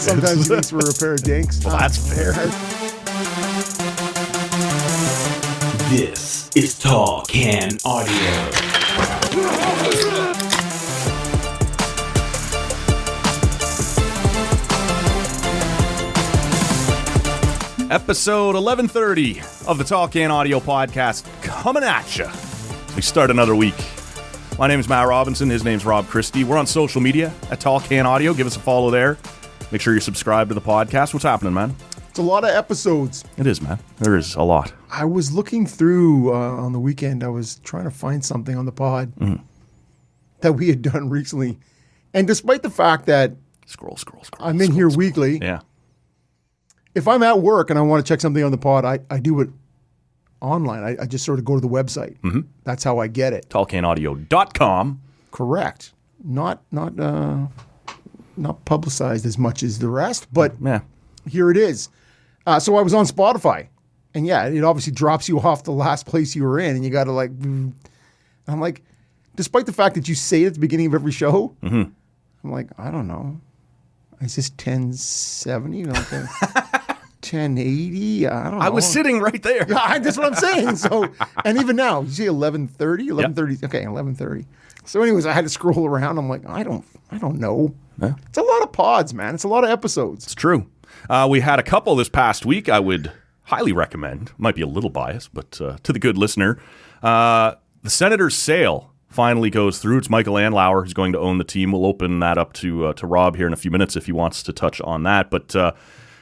Sometimes he thinks we're a pair of dinks. Well, that's fair. This is Tall Can Audio. Episode 1130 of the Tall Can Audio Podcast coming at you as we start another week. My name is Matt Robinson. His name's Rob Christie. We're on social media at Tall Can Audio. Give us a follow there. Make sure you're subscribed to the podcast. What's happening, man? It's a lot of episodes. It is, man. There is a lot. I was looking through on the weekend. I was trying to find something on the pod that we had done recently. And despite the fact that Scroll. I'm in here weekly, Yeah. if I'm at work and I want to check something on the pod, I do it online. I just sort of go to the website. That's how I get it. TallCanAudio.com. Correct. Not publicized as much as the rest, but Yeah. here it is. So I was on Spotify, and yeah, it obviously drops you off the last place you were in, and you got to like. I'm like, despite the fact that you say it at the beginning of every show, I'm like, I don't know. Is this 1070? Like 1080? I don't know. I was sitting right there. Yeah, that's what I'm saying. So, and even now, you see 11:30, 11:30. Okay, 11:30. So, anyways, I had to scroll around. I'm like, I don't know. Yeah. It's a lot of pods, man. It's a lot of episodes. It's true. We had a couple this past week I would highly recommend. Might be a little biased, but to the good listener. The Senators' sale finally goes through. It's Michael Andlauer who's going to own the team. We'll open that up to Rob here in a few minutes if he wants to touch on that. But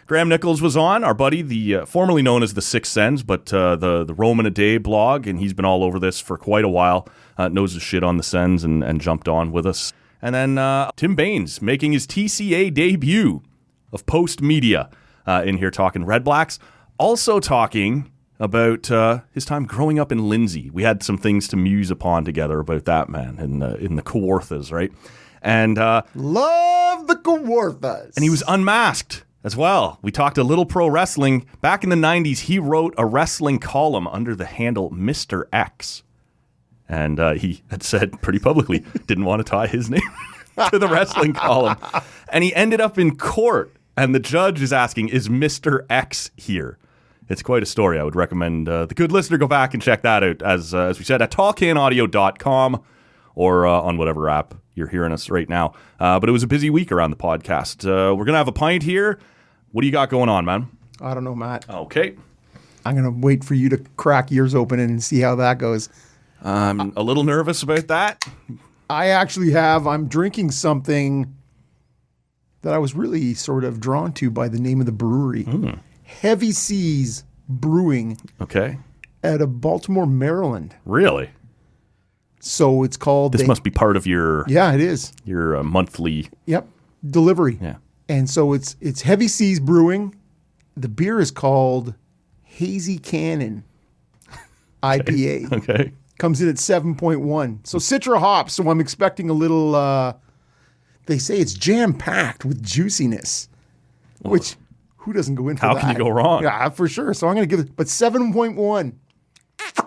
Graham Nichols was on, our buddy, the formerly known as the Six Sens, but the Roman a Day blog, and he's been all over this for quite a while. Knows his shit on the Sens and jumped on with us. And then Tim Baines making his TCA debut of Post Media in here talking Red Blacks. Also talking about his time growing up in Lindsay. We had some things to muse upon together about that, man, in the Kawarthas, right? And Love the Kawarthas. and he was unmasked as well. We talked a little pro wrestling. Back in the 90s, he wrote a wrestling column under the handle Mr. X. And he had said pretty publicly, didn't want to tie his name to the wrestling column. And he ended up in court, and the judge is asking, is Mr. X here? It's quite a story. I would recommend the good listener go back and check that out, as we said, at tallcanaudio.com or on whatever app you're hearing us right now. But it was a busy week around the podcast. We're going to have a pint here. What do you got going on, man? I don't know, Matt. Okay. I'm going to wait for you to crack yours open and see how that goes. I'm a little nervous about that. I'm drinking something that I was really sort of drawn to by the name of the brewery. Heavy Seas Brewing Okay. out of Baltimore, Maryland. Really? So it's called... This must be part of your Yeah, it is. your monthly... Yep. Delivery. Yeah. And so it's Heavy Seas Brewing. The beer is called Hazy Cannon IPA. Okay. Comes in at 7.1. So Citra hops. So I'm expecting a little, they say it's jam-packed with juiciness, which who doesn't go in for How that? can you go wrong? Yeah, for sure. So I'm going to give it, but 7.1. I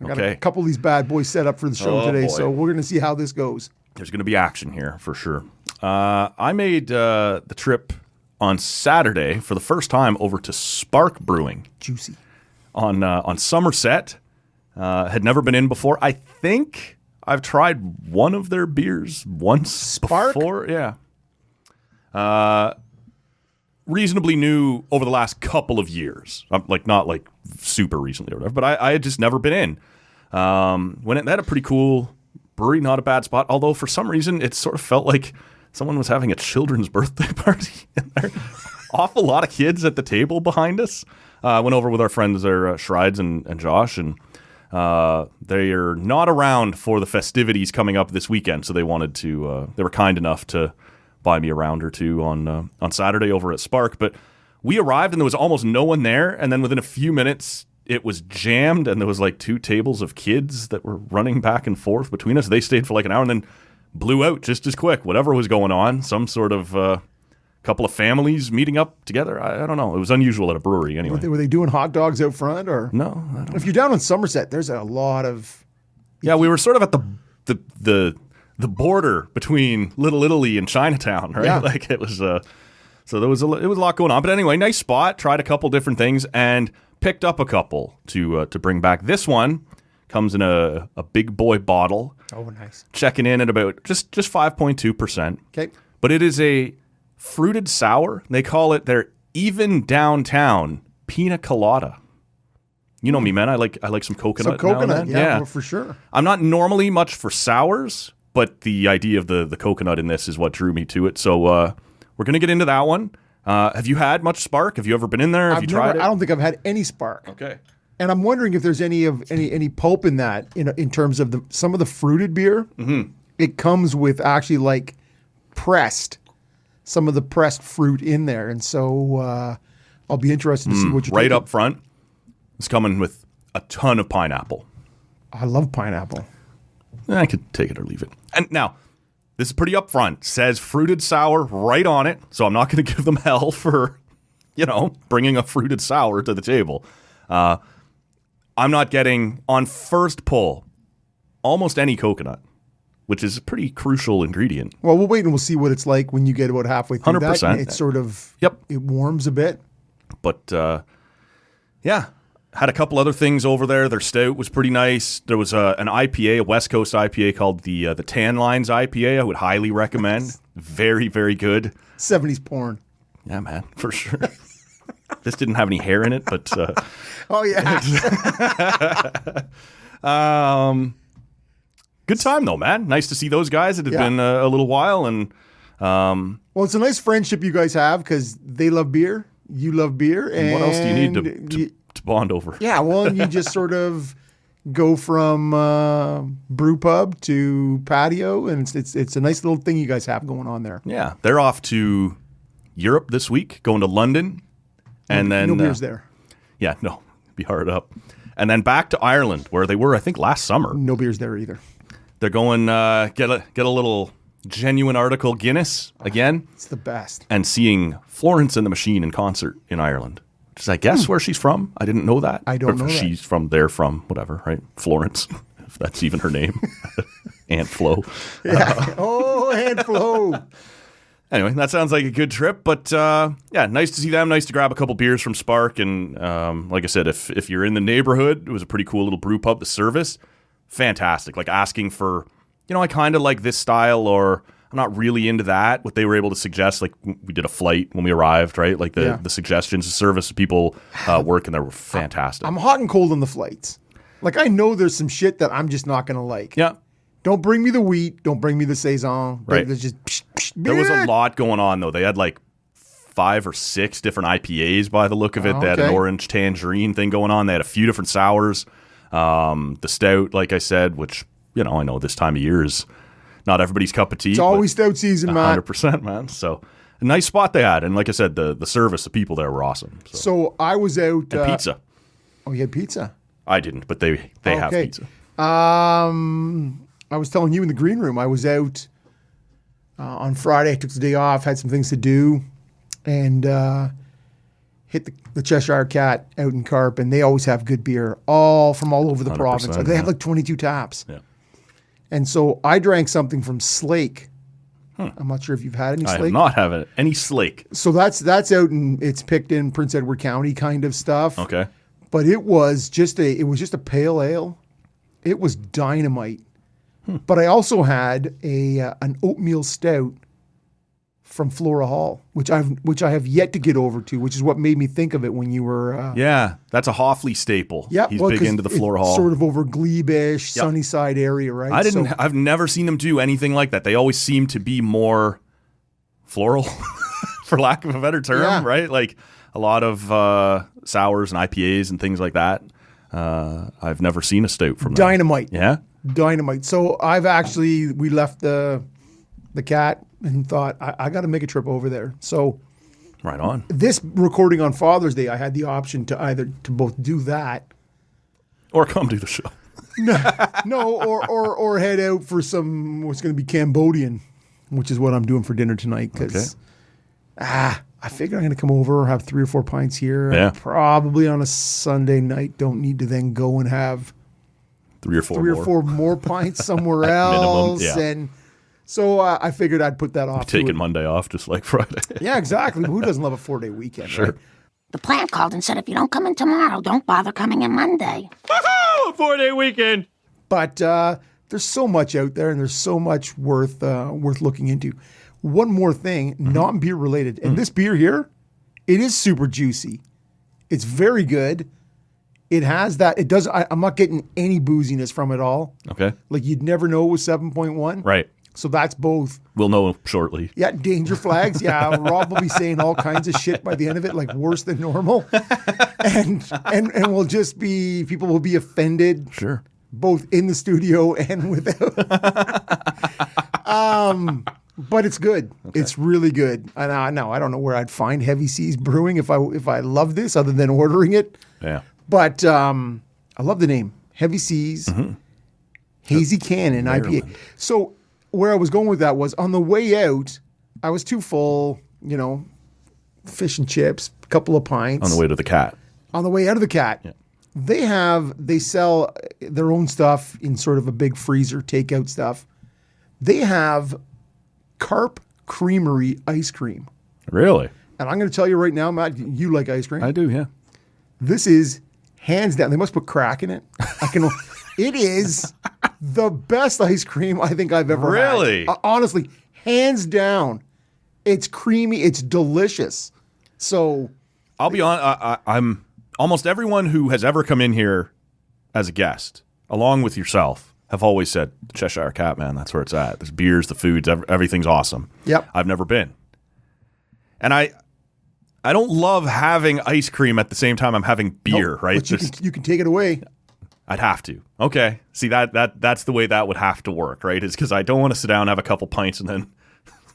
got a couple of these bad boys set up for the show today, boy. so we're going to see how this goes. There's going to be action here for sure. I made the trip on Saturday for the first time over to Spark Brewing Juicy. on Somerset. Had never been in before. I think I've tried one of their beers once Spark? before. Yeah. Reasonably new over the last couple of years. Not like super recently or whatever, but I had just never been in. They had a pretty cool brewery, not a bad spot. Although for some reason it sort of felt like someone was having a children's birthday party in there. Awful lot of kids at the table behind us. Went over with our friends there, Schreids and Josh, and they are not around for the festivities coming up this weekend, so they wanted to. They were kind enough to buy me a round or two on Saturday over at Spark. But we arrived and there was almost no one there, and then within a few minutes it was jammed, and there was like 2 tables of kids that were running back and forth between us. They stayed for like an hour and then blew out just as quick. Whatever was going on, some sort of couple of families meeting up together. I don't know. It was unusual at a brewery anyway. Were they doing hot dogs out front, or No, I don't. If you're down in Somerset, there's a lot of Yeah, we were sort of at the border between Little Italy and Chinatown, right? Yeah. Like it was So it was a lot going on. But anyway, nice spot. Tried a couple different things and picked up a couple to bring back. This one comes in a big boy bottle. Oh, nice. Checking in at about just 5.2%. Okay. But it is a fruited sour. They call it their even downtown pina colada. You know me, man. I like some coconut. Some coconut, now and then. yeah, well, for sure. I'm not normally much for sours, but the idea of the coconut in this is what drew me to it. So we're gonna get into that one. Have you had much Spark? Have you ever been in there? Have you tried it? I don't think I've had any Spark. Okay. And I'm wondering if there's any pulp in that in terms of some of the fruited beer. Mm-hmm. It comes with actually like some of the pressed fruit in there, and so I'll be interested to see what you're right thinking. up front. It's coming with a ton of pineapple. I love pineapple. I could take it or leave it. And now, this is pretty upfront. Says fruited sour right on it, so I'm not going to give them hell for, bringing a fruited sour to the table. I'm not getting, on first pull, almost any coconut, which is a pretty crucial ingredient. Well, we'll wait and we'll see what it's like when you get about halfway through 100%. that. It's sort of, it warms a bit. But, yeah. Had a couple other things over there. Their stout was pretty nice. There was an IPA, a West Coast IPA called the Tan Lines IPA. I would highly recommend. Very, very good. 70s porn. Yeah, man, for sure. This didn't have any hair in it, but... Oh, yeah. Good time, though, man. Nice to see those guys. It had been a little while. And well, it's a nice friendship you guys have because they love beer. You love beer. And what else do you need to bond over? Yeah, well, you just sort of go from brew pub to patio, and it's a nice little thing you guys have going on there. Yeah, they're off to Europe this week, going to London, and then no beers there. Yeah, no, be hard up, and then back to Ireland where they were, I think, last summer. No beers there either. They're going get a little genuine article Guinness again. It's the best. And seeing Florence and the Machine in concert in Ireland. Which is, I guess, where she's from. I didn't know that. I don't know that. She's from, they're from, whatever, right? Florence, if that's even her name. Aunt Flo. Yeah. Aunt Flo. Anyway, that sounds like a good trip. But, yeah, nice to see them. Nice to grab a couple beers from Spark. And like I said, if you're in the neighborhood, it was a pretty cool little brew pub. The service, fantastic. Like asking for, I kind of like this style, or I'm not really into that. What they were able to suggest, like we did a flight when we arrived, right? Like the suggestions, the service people working there were fantastic. I'm hot and cold on the flights. Like I know there's some shit that I'm just not going to like. Yeah. Don't bring me the wheat. Don't bring me the Saison. Right. There's just there was a lot going on though. They had like 5 or 6 different IPAs by the look of it. They had an orange tangerine thing going on. They had a few different sours. The stout, like I said, which, I know this time of year is not everybody's cup of tea. It's always stout season, man. 100%, man. So a nice spot they had. And like I said, the service, the people there were awesome. So I was out. And pizza. Oh, you had pizza? I didn't, but they have pizza. I was telling you in the green room, I was out on Friday. I took the day off, had some things to do, and hit the Cheshire Cat out in Carp, and they always have good beer, all from all over the province. Like, they have like 22 taps. Yeah. And so I drank something from Slake. I'm not sure if you've had any Slake. I have not had any Slake. So that's out, and it's picked in Prince Edward County kind of stuff. Okay. But it was just a pale ale. It was dynamite. But I also had an oatmeal stout from Flora Hall, which I have yet to get over to, which is what made me think of it when you were. Yeah, that's a Hoffley staple. Yeah, he's big into the Flora Hall, sort of over Glebe-ish, Sunnyside area, right? I've never seen them do anything like that. They always seem to be more floral, for lack of a better term, right? Like a lot of sours and IPAs and things like that. I've never seen a stout from them. Dynamite. Yeah, dynamite. So we left the cat and thought, I got to make a trip over there. So right on. This recording on Father's Day, I had the option to both do that. Or come do the show. or head out for what's going to be Cambodian, which is what I'm doing for dinner tonight. Because, I figure I'm going to come over, have 3 or 4 pints here. Yeah. Probably on a Sunday night. Don't need to then go and have 3 or 4 more pints somewhere else. Minimum, yeah. And So I figured I'd put that off. Taking Monday off just like Friday. Yeah, exactly. Who doesn't love a 4-day weekend? Sure. Right? The plant called and said, if you don't come in tomorrow, don't bother coming in Monday. Woohoo! A 4-day weekend. But there's so much out there, and there's so much worth looking into. One more thing, not beer related, and this beer here, it is super juicy. It's very good. It has that. It does. I'm not getting any booziness from it all. Okay. Like you'd never know it was 7.1. Right. So that's both. We'll know shortly. Yeah, danger flags. Yeah, Rob will be saying all kinds of shit by the end of it, like worse than normal, and we'll just be people will be offended. Sure. Both in the studio and without. But it's good. Okay. It's really good. And I don't know where I'd find Heavy Seas Brewing if I love this other than ordering it. Yeah. But I love the name Heavy Seas Hazy Cannon IPA. So where I was going with that was on the way out, I was too full. Fish and chips, a couple of pints. On the way to the Cat. On the way out of the Cat. Yeah. They sell their own stuff in sort of a big freezer, takeout stuff. They have Carp Creamery ice cream. Really? And I'm going to tell you right now, Matt, you like ice cream. I do, yeah. This is hands down. They must put crack in it. It is the best ice cream I think I've ever had. Really? Honestly, hands down. It's creamy. It's delicious. So I'll be honest. I'm almost everyone who has ever come in here as a guest, along with yourself, have always said, Cheshire Cat, man, that's where it's at. There's beers, the foods, everything's awesome. Yep. I've never been. And I don't love having ice cream at the same time I'm having beer, right? But you can take it away. I'd have to. Okay. See, that's the way that would have to work, right? Is because I don't want to sit down and have a couple pints and then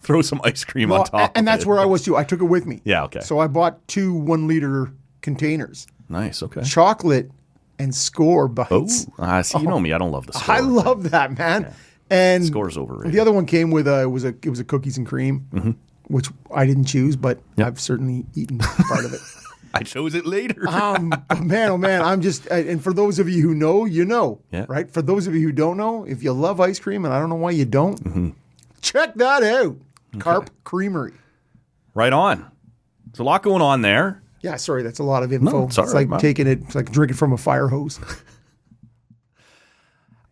throw some ice cream on top and that's where I was too. I took it with me. Yeah, okay. So I bought 2 1-liter containers. Nice, okay. Chocolate and Score bites. Oh, see, you know me. I don't love the Score. I love that, man. Yeah. And Score's overrated. The other one came with it was a cookies and cream, which I didn't choose, but I've certainly eaten part of it. I chose it later. Man, oh man, I'm just, and for those of you who know, you know, right? For those of you who don't know, if you love ice cream, and I don't know why you don't, check that out. Okay. Carp Creamery. Right on. There's a lot going on there. Yeah, sorry, that's a lot of info. No, it's like it's like drinking from a fire hose.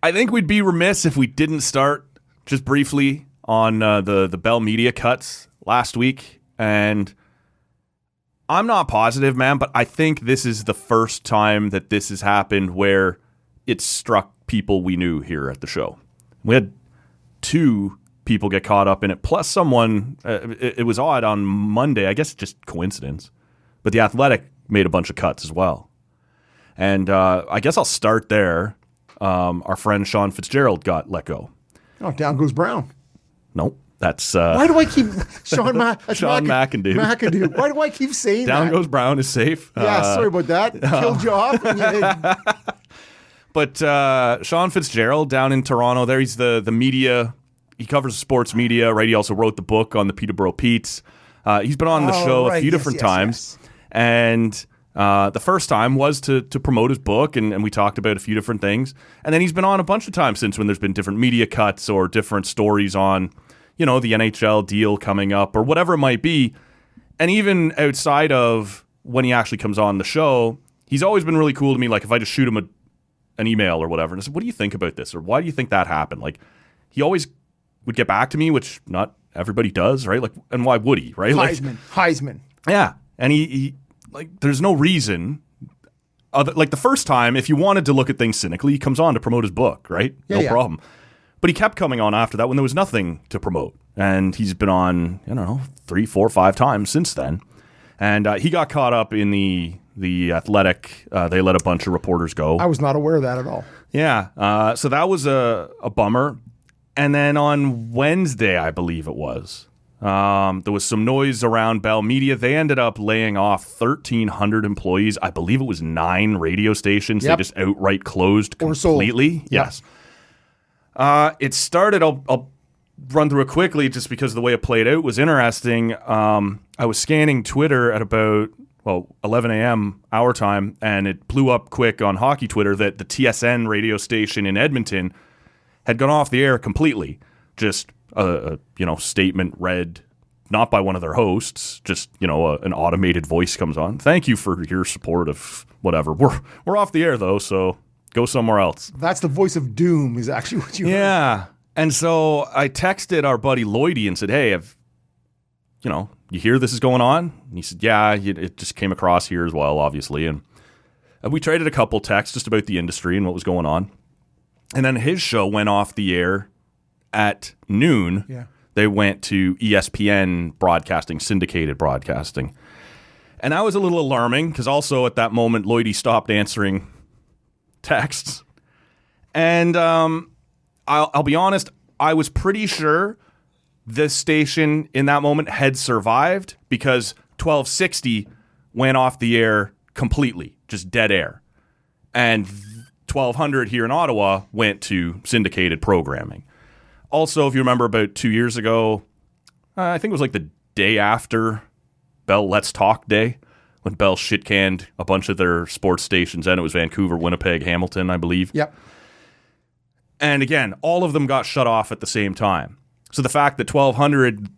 I think we'd be remiss if we didn't start just briefly on the Bell Media cuts last week. And I'm not positive, man, but I think this is the first time that this has happened where it struck people we knew here at the show. We had 2 people get caught up in it, plus someone, it was odd on Monday, I guess just coincidence, but The Athletic made a bunch of cuts as well. And I guess I'll start there. Our friend Sean Fitzgerald got let go. Oh, down goes Brown. Nope. That's why do I keep Sean McIndoe? McIndoe. Why do I keep saying down that? Goes Brown is safe. Yeah, sorry about that. Killed you off. But Sean Fitzgerald down in Toronto, there he's the media. He covers sports media, right? He also wrote the book on the Peterborough Petes. He's been on the show a few different times, and the first time was to promote his book, and we talked about a few different things. And then he's been on a bunch of times since when there's been different media cuts or different stories on, the NHL deal coming up or whatever it might be. And even outside of when he actually comes on the show, he's always been really cool to me. Like if I just shoot him an email or whatever and I said, what do you think about this? Or why do you think that happened? Like he always would get back to me, which not everybody does, right? Like, and why would he, right? Heisman. Yeah. And he like, there's no reason like the first time, if you wanted to look at things cynically, he comes on to promote his book, right? No problem. But he kept coming on after that when there was nothing to promote. And he's been on, 3, 4, 5 times since then. And he got caught up in the Athletic. They let a bunch of reporters go. I was not aware of that at all. Yeah. So that was a bummer. And then on Wednesday, I believe it was, there was some noise around Bell Media. They ended up laying off 1,300 employees. I believe it was 9 radio stations. They just outright closed completely. Or sold. Yes. It started, I'll run through it quickly just because the way it played out was interesting. I was scanning Twitter at about, 11 a.m. our time, and it blew up quick on hockey Twitter that the TSN radio station in Edmonton had gone off the air completely. Just a statement read not by one of their hosts, just an automated voice comes on. Thank you for your support of whatever. We're off the air though, so go somewhere else. That's the voice of doom is actually what you heard. Yeah. And so I texted our buddy Lloydie and said, hey, you hear this is going on? And he said, yeah, it just came across here as well, obviously. And we traded a couple texts just about the industry and what was going on. And then his show went off the air at noon. Yeah. They went to ESPN broadcasting, syndicated broadcasting. And that was a little alarming because also at that moment, Lloydie stopped answering texts. And I'll be honest, I was pretty sure this station in that moment had survived because 1260 went off the air completely, just dead air. And 1200 here in Ottawa went to syndicated programming. Also, if you remember about 2 years ago, I think it was like the day after Bell Let's Talk Day, when Bell shit-canned a bunch of their sports stations, and it was Vancouver, Winnipeg, Hamilton, I believe. Yep. And again, all of them got shut off at the same time. So the fact that 1200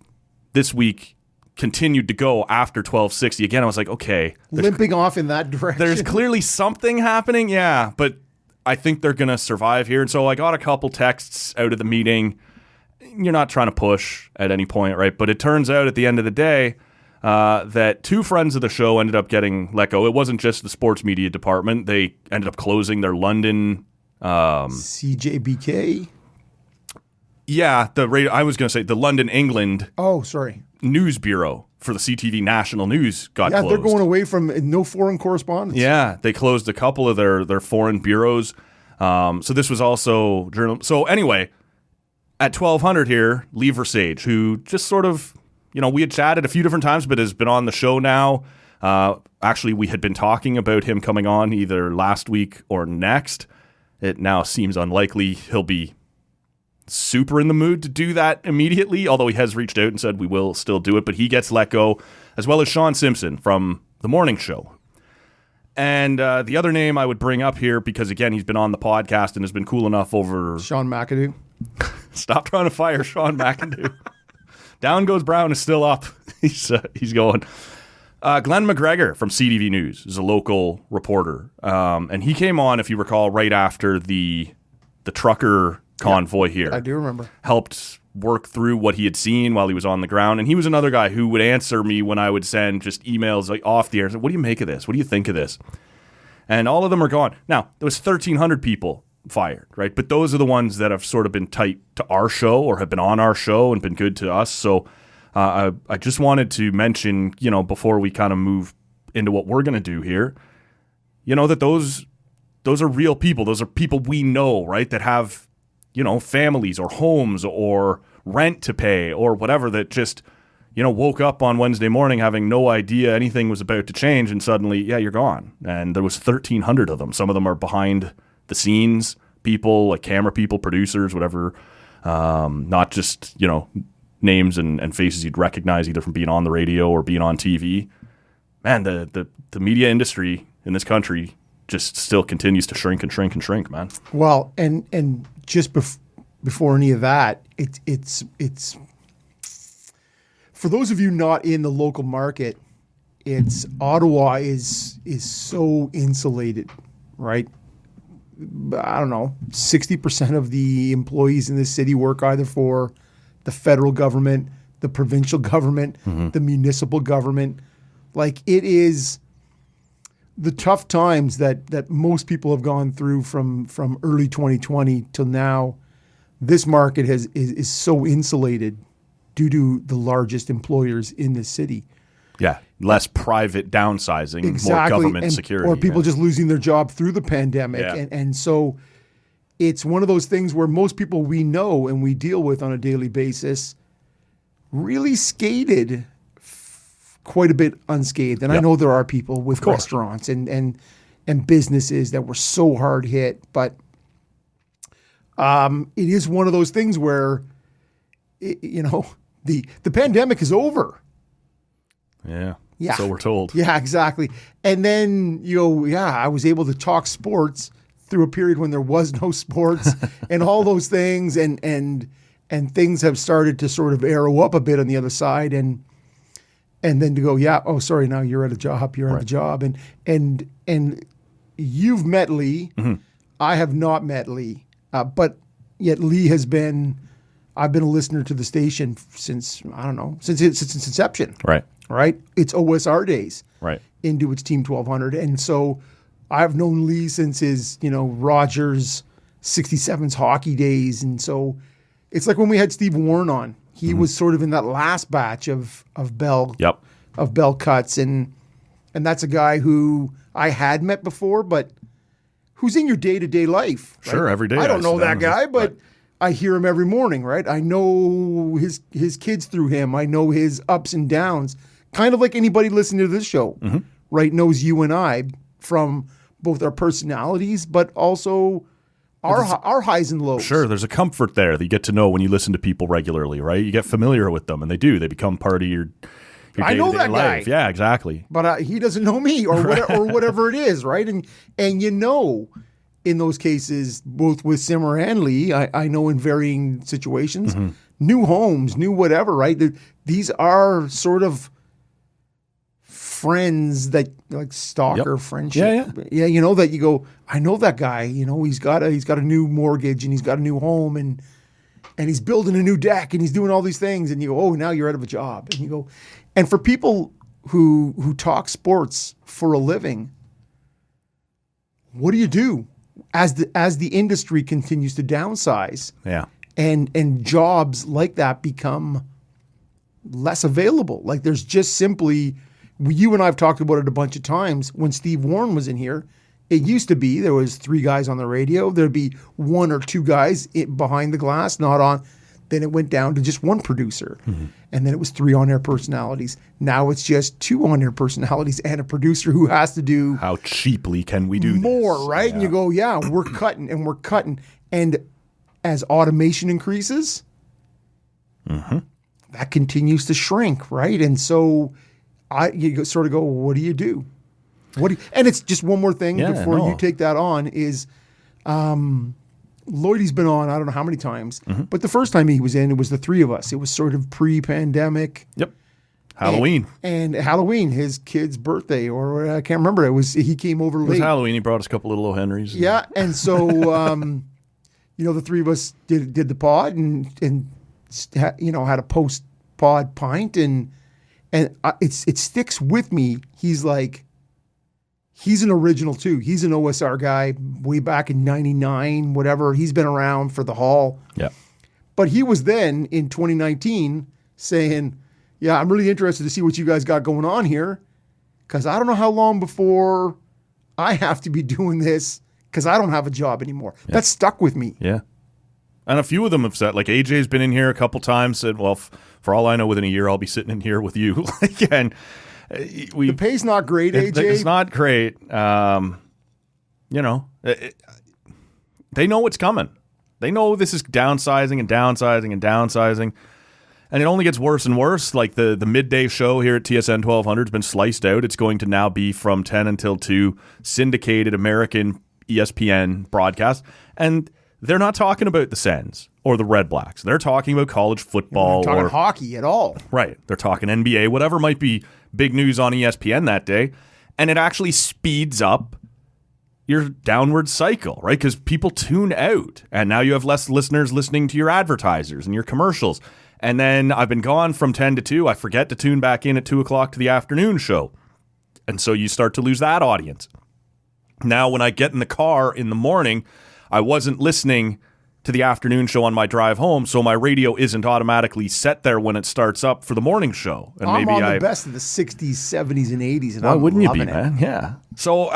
this week continued to go after 1260, again, I was like, okay. Limping off in that direction. There's clearly something happening, yeah, but I think they're going to survive here. And so I got a couple texts out of the meeting. You're not trying to push at any point, right? But it turns out at the end of the day that two friends of the show ended up getting let go. It wasn't just the sports media department. They ended up closing their London... CJBK? Yeah, I was going to say the London, England... Oh, sorry. News bureau for the CTV National News got closed. Yeah, they're going away from no foreign correspondence. Yeah, they closed a couple of their foreign bureaus. So this was also journal. So anyway, at 1200 here, Lee Versage, who just sort of, we had chatted a few different times, but has been on the show now. Actually, we had been talking about him coming on either last week or next. It now seems unlikely he'll be super in the mood to do that immediately, although he has reached out and said we will still do it, but he gets let go, as well as Sean Simpson from The Morning Show. And the other name I would bring up here, because again, he's been on the podcast and has been cool enough over... Sean McAdoo. Stop trying to fire Sean McAdoo. Down Goes Brown is still up. He's going. Glenn McGregor from CTV News is a local reporter. And he came on, if you recall, right after the trucker convoy here. I do remember. Helped work through what he had seen while he was on the ground. And he was another guy who would answer me when I would send just emails like off the air. What do you make of this? What do you think of this? And all of them are gone. Now, there was 1,300 people fired, right? But those are the ones that have sort of been tight to our show or have been on our show and been good to us. So I just wanted to mention, before we kind of move into what we're going to do here, that those are real people. Those are people we know, right? That have, families or homes or rent to pay or whatever, that just, woke up on Wednesday morning having no idea anything was about to change, and suddenly, yeah, you're gone. And there was 1,300 of them. Some of them are behind the scenes people, like camera people, producers, whatever, not just, names and faces you'd recognize either from being on the radio or being on TV. Man, the media industry in this country just still continues to shrink and shrink and shrink, man. Well, and just before any of that, it's for those of you not in the local market, it's Ottawa is so insulated, right? I don't know, 60% of the employees in this city work either for the federal government, the provincial government, the municipal government. Like, it is the tough times that most people have gone through from early 2020 till now. This market is so insulated due to the largest employers in the city. Yeah, less private downsizing, exactly. More government and, security. Or people just losing their job through the pandemic. Yeah. And so it's one of those things where most people we know and we deal with on a daily basis really skated quite a bit unscathed. And I know there are people with restaurants and businesses that were so hard hit, but it is one of those things where, the pandemic is over. Yeah. Yeah. So we're told. Yeah, exactly. And then, I was able to talk sports through a period when there was no sports and all those things. And and things have started to sort of arrow up a bit on the other side, and then to go, yeah, oh, sorry, now you're at a job, at the job, and you've met Lee, I have not met Lee, but yet Lee has been. I've been a listener to the station since since its inception. Right. It's OSR days. Right. Into its Team 1200, and so I've known Lee since his Rogers 67's hockey days, and so it's like when we had Steve Warren on. He was sort of in that last batch of Bell. Yep. Of Bell cuts, and that's a guy who I had met before, but who's in your day-to-day life. Right? Sure, every day. I don't know that guy, but I hear him every morning, right? I know his kids through him. I know his ups and downs. Kind of like anybody listening to this show, right, knows you and I from both our personalities, but also our highs and lows. Sure, there's a comfort there that you get to know when you listen to people regularly, right? You get familiar with them, and they become part of your I know that life. guy. Yeah, exactly. But he doesn't know me or whatever it is, right? And in those cases, both with Simmer and Lee, I know in varying situations, new homes, new whatever, right? These are sort of friends that like stalker friendship. Yeah. That you go, I know that guy, he's got a new mortgage and he's got a new home and he's building a new deck and he's doing all these things, and you go, oh, now you're out of a job. And you go, and for people who talk sports for a living, what do you do as the industry continues to downsize? Yeah. And jobs like that become less available. Like there's just simply, you and I have talked about it a bunch of times. When Steve Warren was in here, it used to be there was 3 guys on the radio. There'd be 1 or 2 guys behind the glass, not on. Then it went down to just 1 producer. And then it was 3 on-air personalities. Now it's just 2 on-air personalities and a producer who has to do how cheaply can we do more, this? right? Yeah. And you go, yeah, we're cutting and we're cutting. And as automation increases, that continues to shrink, right? And so you sort of go, well, what do you do? And it's just one more thing before you take that on is Lloydie's been on, I don't know how many times, but the first time he was in, it was the 3 of us. It was sort of pre-pandemic. Yep. Halloween. And Halloween, his kid's birthday, or I can't remember. He came over late. It was Halloween. He brought us a couple little O'Henrys. Yeah, and so the 3 of us did the pod and had a post-pod pint, and it sticks with me. He's an original too. He's an OSR guy way back in 99, whatever. He's been around for the Hall. Yeah. But he was then in 2019 saying, yeah, I'm really interested to see what you guys got going on here, because I don't know how long before I have to be doing this because I don't have a job anymore. Yeah. That stuck with me. Yeah. And a few of them have said, like AJ's been in here a couple times, said, well, for all I know, within a year, I'll be sitting in here with you. And the pay's not great, AJ. It's not great. They know what's coming. They know this is downsizing and downsizing and downsizing. And it only gets worse and worse. Like the midday show here at TSN 1200 has been sliced out. It's going to now be from 10 until 2, syndicated American ESPN broadcast. And they're not talking about the Sens or the Red Blacks. They're talking about college football. They're not talking hockey at all. Right. They're talking NBA, whatever might be big news on ESPN that day. And it actually speeds up your downward cycle, right? Because people tune out. And now you have less listeners listening to your advertisers and your commercials. And then I've been gone from 10 to 2. I forget to tune back in at 2 o'clock to the afternoon show. And so you start to lose that audience. Now, when I get in the car in the morning, I wasn't listening to the afternoon show on my drive home, so my radio isn't automatically set there when it starts up for the morning show. And I'm on the best of the 60s, 70s, and 80s, and I'm wouldn't you loving be, it. Man? Yeah. So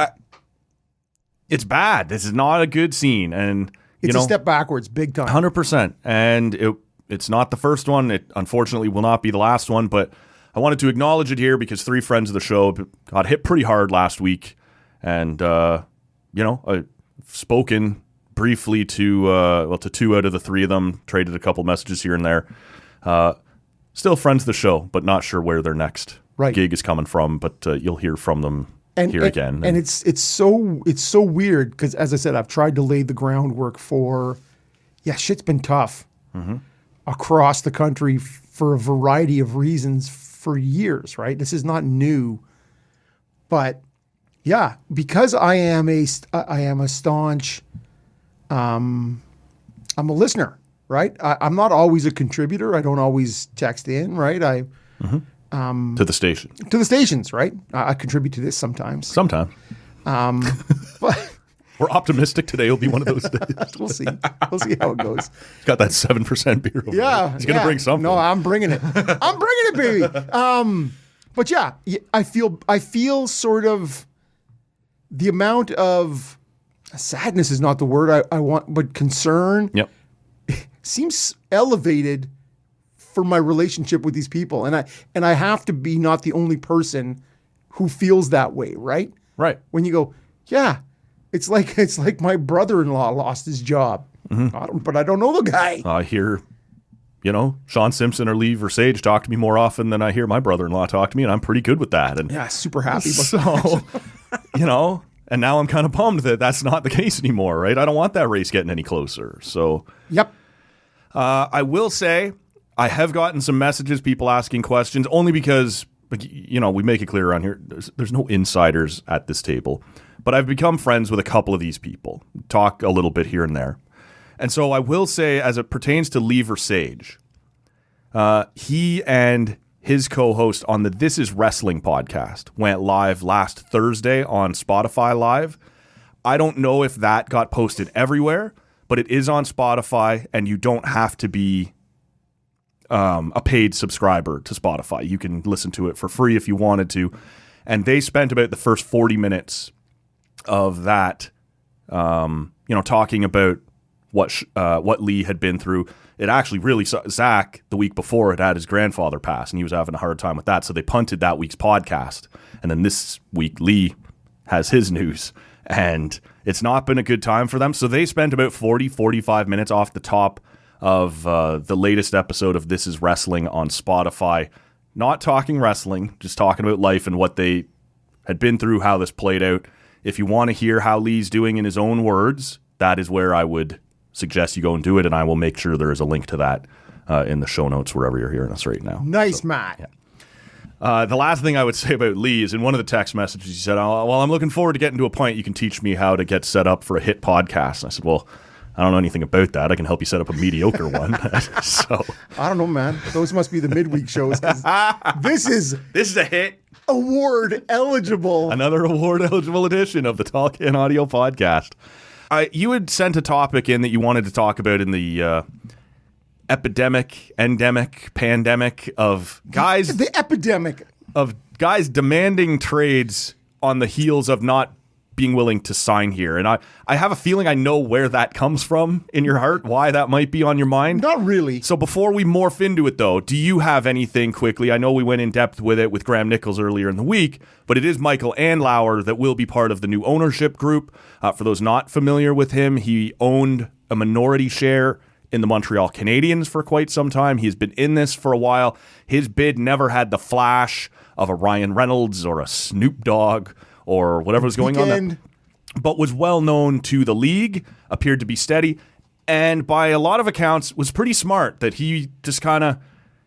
it's bad. This is not a good scene. And it's a step backwards, big time. 100%. And it's not the first one. It unfortunately will not be the last one, but I wanted to acknowledge it here because 3 friends of the show got hit pretty hard last week. And, I've spoken briefly to 2 out of the 3 of them, traded a couple messages here and there. Still friends of the show, but not sure where their next gig is coming from, but you'll hear from them again. And it's so weird because, as I said, I've tried to lay the groundwork for, shit's been tough. across the country for a variety of reasons for years, right? This is not new. But yeah, because I am a staunch, I'm a listener, right? I'm not always a contributor. I don't always text in, right? To the station. To the stations, right? I contribute to this sometimes. Sometime. But We're optimistic today will be one of those days. we'll see. We'll see how it goes. He's got that 7% beer over Yeah. there. He's going to bring something. No, I'm bringing it. I'm bringing it, baby. But yeah, I feel sort of the amount of sadness is not the word I want, but concern Yep. seems elevated for my relationship with these people. And I have to be not the only person who feels that way, right? Right. When you go, yeah, it's like my brother-in-law lost his job. But I don't know the guy. I hear, Sean Simpson or Lee Versage talk to me more often than I hear my brother-in-law talk to me, and I'm pretty good with that. And Yeah, super happy. so, and now I'm kind of bummed that that's not the case anymore, right? I don't want that race getting any closer. So, Yep. I will say I have gotten some messages, people asking questions, only because, we make it clear around here, there's no insiders at this table. But I've become friends with a couple of these people, talk a little bit here and there. And so I will say, as it pertains to Lee Versage, he and his co-host on the This Is Wrestling podcast went live last Thursday on Spotify Live. I don't know if that got posted everywhere, but it is on Spotify, and you don't have to be a paid subscriber to Spotify. You can listen to it for free if you wanted to. And they spent about the first 40 minutes of that, talking about what Lee had been through. It actually really, Zach, the week before, had his grandfather pass, and he was having a hard time with that. So they punted that week's podcast. And then this week, Lee has his news. And it's not been a good time for them. So they spent about 45 minutes off the top of the latest episode of This Is Wrestling on Spotify. Not talking wrestling, just talking about life and what they had been through, how this played out. If you want to hear how Lee's doing in his own words, that is where I would suggest you go and do it, and I will make sure there is a link to that in the show notes wherever you're hearing us right now. Nice, Matt. Yeah. The last thing I would say about Lee is in one of the text messages, he said, well, I'm looking forward to getting to a point you can teach me how to get set up for a hit podcast. And I said, well, I don't know anything about that. I can help you set up a mediocre one. So I don't know, man. Those must be the midweek shows. 'Cause this is a hit. award eligible. Another award eligible edition of the Talk and Audio podcast. You had sent a topic in that you wanted to talk about in the pandemic of guys. The epidemic of guys demanding trades on the heels of not being willing to sign here. And I have a feeling I know where that comes from in your heart, why that might be on your mind. Not really. So before we morph into it, though, do you have anything quickly? I know we went in depth with it with Graham Nichols earlier in the week, but it is Michael Andlauer that will be part of the new ownership group. For those not familiar with him, he owned a minority share in the Montreal Canadiens for quite some time. He's been in this for a while. His bid never had the flash of a Ryan Reynolds or a Snoop Dogg or whatever was going on there, but was well known to the league, appeared to be steady, and by a lot of accounts was pretty smart that he just kind of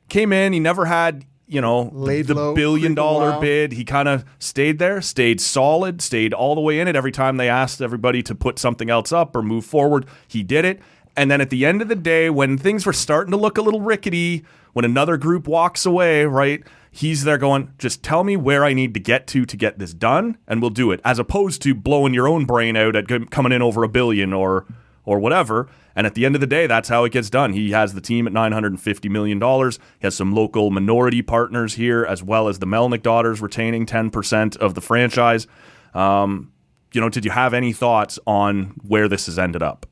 came in. He never had, Laid the low, $1 billion creeped a while. bid. He kind of stayed there, stayed solid, stayed all the way in it. Every time they asked everybody to put something else up or move forward, he did it. And then at the end of the day, when things were starting to look a little rickety, when another group walks away, right, he's there going, just tell me where I need to get get this done, and we'll do it, as opposed to blowing your own brain out at coming in over $1 billion or whatever. And at the end of the day, that's how it gets done. He has the team at $950 million. He has some local minority partners here, as well as the Melnick daughters retaining 10% of the franchise. Did you have any thoughts on where this has ended up?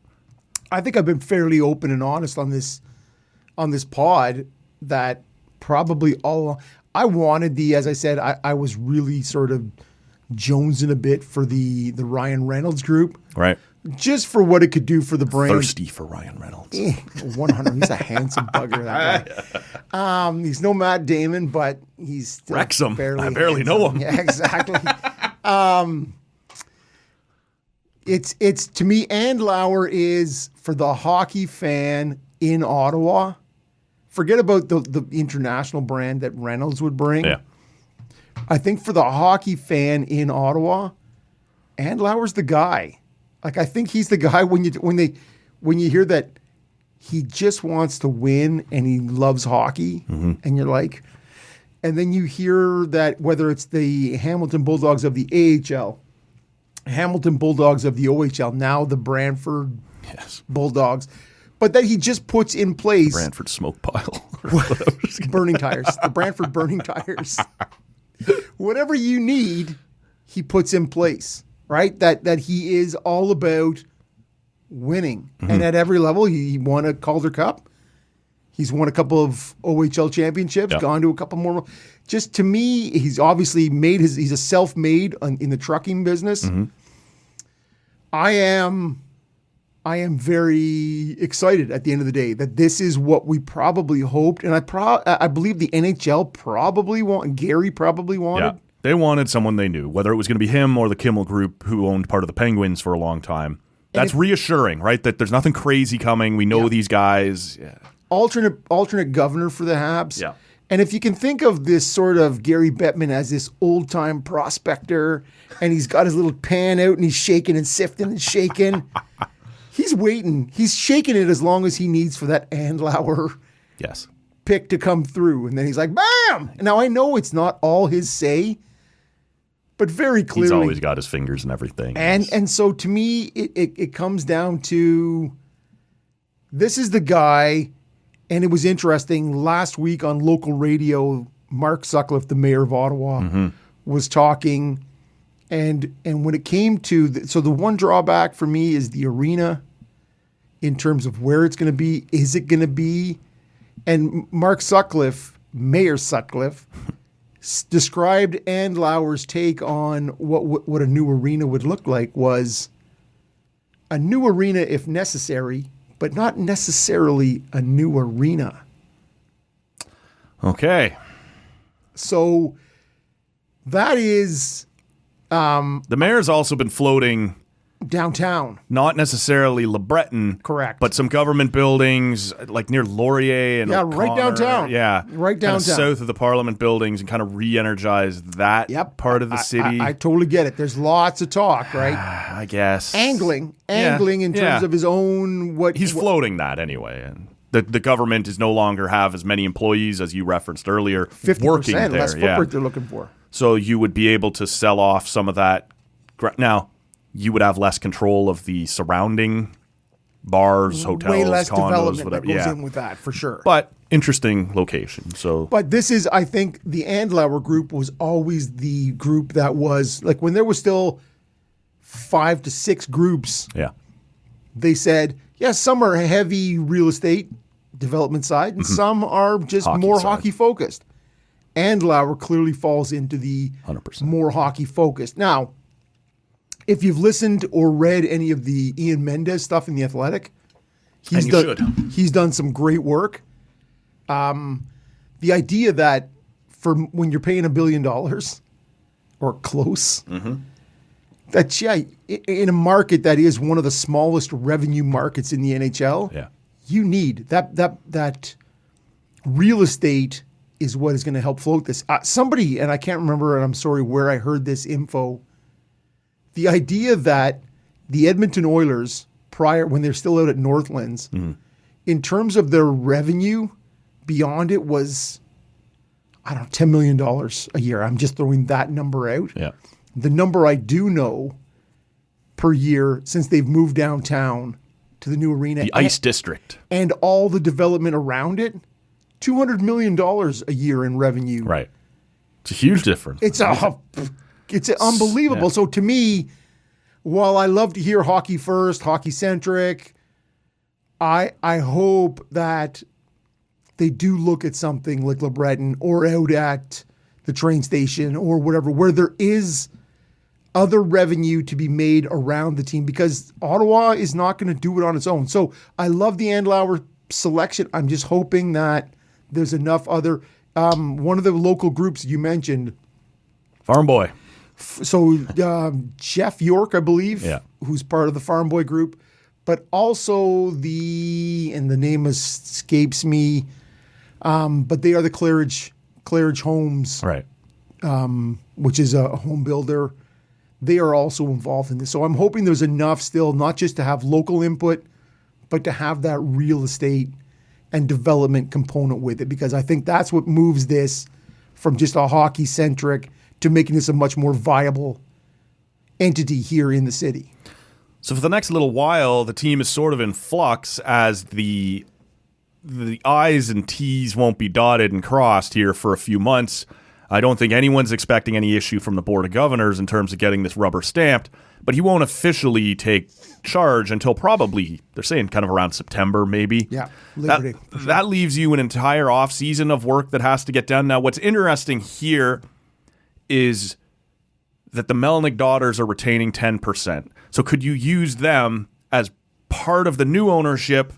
I think I've been fairly open and honest on this pod that probably all I wanted as I said, I was really sort of jonesing a bit for the Ryan Reynolds group. Right. Just for what it could do for the brand. Thirsty for Ryan Reynolds. 100. He's a handsome bugger, that guy. He's no Matt Damon, but he's still Wrexham. barely I barely handsome. know him. Yeah, exactly. It's to me, Andlauer is for the hockey fan in Ottawa. forget about the international brand that Reynolds would bring. Yeah. I think for the hockey fan in Ottawa, Andlauer's the guy. Like, I think he's the guy when you hear that he just wants to win and he loves hockey, and you're like, and then you hear that whether it's the Hamilton Bulldogs of the AHL, Hamilton Bulldogs of the OHL, now the Brantford Bulldogs, but that he just puts in place Brantford smoke pile. burning tires, the Brantford burning tires. Whatever you need, he puts in place, right? That he is all about winning. And at every level, he won a Calder Cup. He's won a couple of OHL championships, gone to a couple more. Just to me, he's obviously he's a self-made in the trucking business. I am very excited at the end of the day that this is what we probably hoped. And I believe the NHL Gary probably wanted. Yeah. They wanted someone they knew, whether it was going to be him or the Kimmel Group, who owned part of the Penguins for a long time. That's reassuring, right? That there's nothing crazy coming. We know these guys. Yeah. Alternate governor for the Habs. Yeah. And if you can think of this sort of Gary Bettman as this old-time prospector, and he's got his little pan out and he's shaking and sifting and shaking, he's waiting. He's shaking it as long as he needs for that Andlauer pick to come through. And then he's like, bam! Now, I know it's not all his say, but very clearly. He's always got his fingers in everything. And so to me, it comes down to this is the guy. And it was interesting, last week on local radio, Mark Sutcliffe, the mayor of Ottawa, was talking. And when it came to, the one drawback for me is the arena in terms of where it's going to be. Is it going to be? And Mark Sutcliffe, Mayor Sutcliffe, described Andlauer's take on what a new arena would look like was a new arena if necessary, but not necessarily a new arena. Okay. So that is... the mayor's also been floating... downtown. Not necessarily Le Breton. Correct. But some government buildings, like near Laurier and O'Connor, right downtown. Yeah. Right downtown. Kind of south of the Parliament buildings and kind of re-energize that part of the city. I totally get it. There's lots of talk, right? I guess. Angling in terms of his own... He's floating that anyway. And the government is no longer have as many employees as you referenced earlier 50% working there. less footprint they're looking for. So you would be able to sell off some of that. Now, you would have less control of the surrounding bars, hotels, way less condos, development whatever. that goes in with that, for sure. But interesting location. But this is, I think, the Andlauer group was always the group that was, like, when there was still 5 to 6 groups, they said, some are heavy real estate development side, and some are just more hockey focused. Andlauer clearly falls into the 100%. more hockey focused. Now, if you've listened or read any of the Ian Mendez stuff in The Athletic, he's done some great work. The idea that for when you're paying $1 billion or close, that in a market that is one of the smallest revenue markets in the NHL, you need that real estate is what is going to help float this. Somebody, and I can't remember, and I'm sorry where I heard this info. The idea that the Edmonton Oilers, when they're still out at Northlands, in terms of their revenue, beyond it was, I don't know, $10 million a year. I'm just throwing that number out. Yeah. The number I do know per year since they've moved downtown to the new arena. The Ice District. And all the development around it, $200 million a year in revenue. Right. It's a huge difference. It's unbelievable. Yeah. So to me, while I love to hear hockey first, hockey centric, I hope that they do look at something like Le Breton or out at the train station or whatever, where there is other revenue to be made around the team, because Ottawa is not going to do it on its own. So I love the Andlauer selection. I'm just hoping that there's enough other... one of the local groups you mentioned... Farm Boy. So Jeff York, I believe, who's part of the Farm Boy group, but also and the name escapes me, But they are the Claridge Homes, Right. which is a home builder. They are also involved in this. So I'm hoping there's enough still, not just to have local input, but to have that real estate and development component with it, because I think that's what moves this from just a hockey-centric to making this a much more viable entity here in the city. So for the next little while, the team is sort of in flux as the I's and T's won't be dotted and crossed here for a few months. I don't think anyone's expecting any issue from the Board of Governors in terms of getting this rubber stamped, but he won't officially take charge until probably, they're saying kind of around September maybe. Yeah, Labor Day, for sure. That leaves you an entire off-season of work that has to get done. Now, what's interesting here is that the Melnick daughters are retaining 10%. So could you use them as part of the new ownership,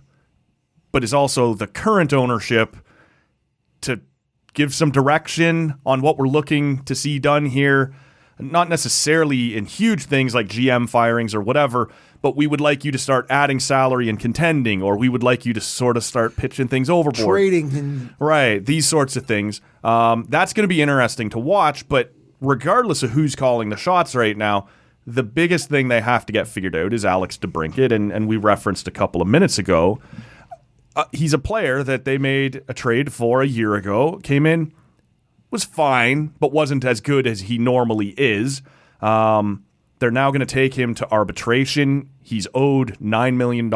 but is also the current ownership, to give some direction on what we're looking to see done here? Not necessarily in huge things like GM firings or whatever, but we would like you to start adding salary and contending, or we would like you to sort of start pitching things overboard. Trading. And Right, these sorts of things. That's going to be interesting to watch, but regardless of who's calling the shots right now, the biggest thing they have to get figured out is Alex DeBrincat, and we referenced a couple of minutes ago. He's a player that they made a trade for a year ago, came in, was fine, but wasn't as good as he normally is. They're now going to take him to arbitration. He's owed $9 million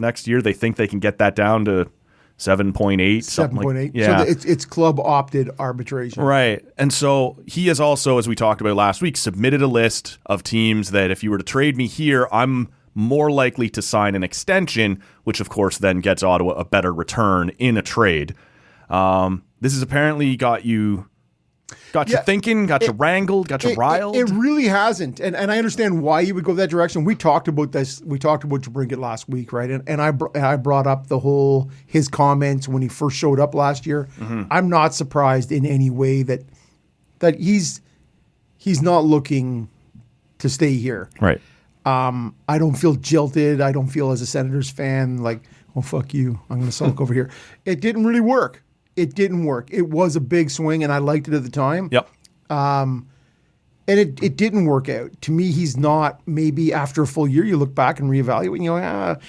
next year. They think they can get that down to 7.8. 7.8. Yeah. So it's club opted arbitration. Right. And so he has also, as we talked about last week, submitted a list of teams that if you were to trade me here, I'm more likely to sign an extension, which of course then gets Ottawa a better return in a trade. This has apparently got you thinking, got you wrangled, got you riled. It really hasn't. And I understand why you would go that direction. We talked about this. We talked about DeBrincat last week, right? And I brought up his comments when he first showed up last year. Mm-hmm. I'm not surprised in any way that he's not looking to stay here. Right. I don't feel jilted. I don't feel, as a Senators fan, like, oh, fuck you, I'm going to sulk over here. It didn't really work. It didn't work. It was a big swing, and I liked it at the time. Yep. And it didn't work out. To me, he's not, maybe after a full year, you look back and reevaluate, and you're like,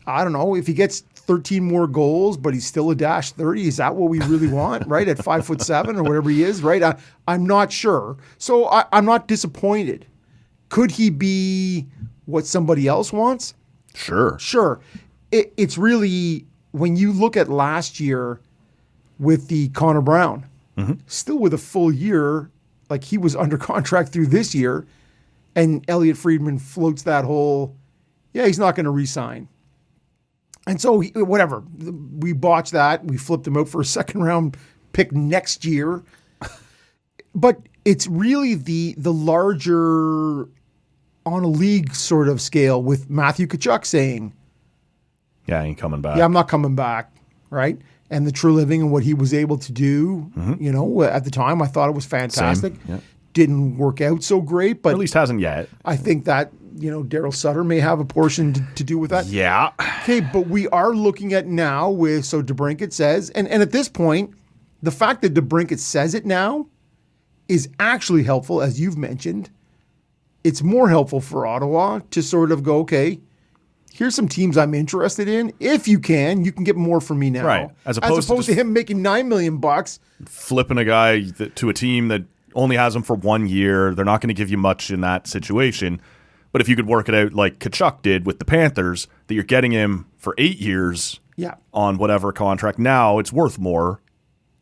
I don't know. If he gets 13 more goals, but he's still a -30, is that what we really want, right? At 5'7" or whatever he is, right? I'm not sure. So I'm not disappointed. Could he be what somebody else wants? Sure. Sure. It's really, when you look at last year with the Connor Brown, still with a full year, like he was under contract through this year, and Elliot Friedman floats that whole, he's not going to re-sign. And so, whatever. We botched that. We flipped him out for a second round pick next year. But it's really the larger, on a league sort of scale, with Matthew Tkachuk saying, yeah, he ain't coming back. Yeah, I'm not coming back, right? And the True Living and what he was able to do, at the time, I thought it was fantastic. Same. Yeah. Didn't work out so great, but at least hasn't yet. I think that, Daryl Sutter may have a portion to do with that. Yeah. Okay, but we are looking at now so DeBrincat says, and at this point, the fact that DeBrincat says it now is actually helpful, as you've mentioned. It's more helpful for Ottawa to sort of go, okay, here's some teams I'm interested in. If you can get more from me now. Right. As opposed to him making $9 million. Flipping a guy to a team that only has him for 1 year. They're not going to give you much in that situation. But if you could work it out like Tkachuk did with the Panthers, that you're getting him for 8 years on whatever contract, now it's worth more,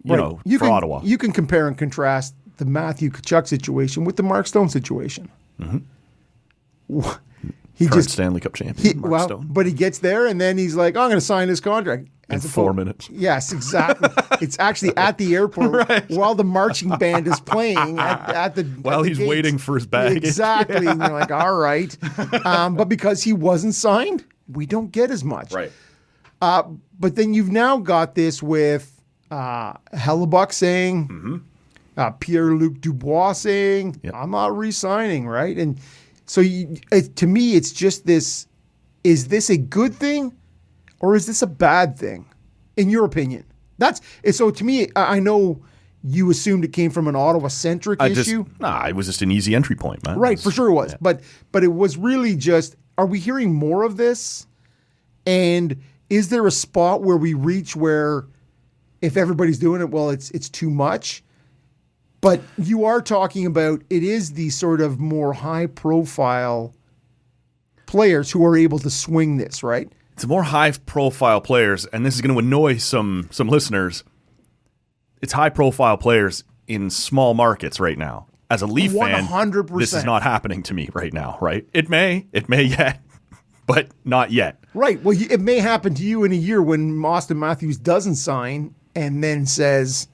for Ottawa. You can compare and contrast the Matthew Tkachuk situation with the Mark Stone situation. Mm-hmm. Current Stanley Cup champion, Mark Stone. But he gets there, and then he's like, I'm going to sign his contract. In 4 minutes. Yes, exactly. It's actually at the airport while the marching band is playing at the while he's gates. waiting for his bag. Exactly. And you're like, all right. But because he wasn't signed, we don't get as much. Right. But then you've now got this with Hellebuck saying, Pierre-Luc Dubois saying, I'm not re-signing, right? And so to me, it's just this, is this a good thing or is this a bad thing, in your opinion? So to me, I know you assumed it came from an Ottawa-centric issue. It was just an easy entry point, man. Right, for sure it was. Yeah. But it was really just, are we hearing more of this? And is there a spot where we reach where if everybody's doing it, well, it's too much? But you are talking about, it is the sort of more high-profile players who are able to swing this, right? It's more high-profile players, and this is going to annoy some listeners. It's high-profile players in small markets right now. As a Leaf 100%. fan, this is not happening to me right now, right? It may yet, but not yet. Right. Well, it may happen to you in a year when Auston Matthews doesn't sign and then says...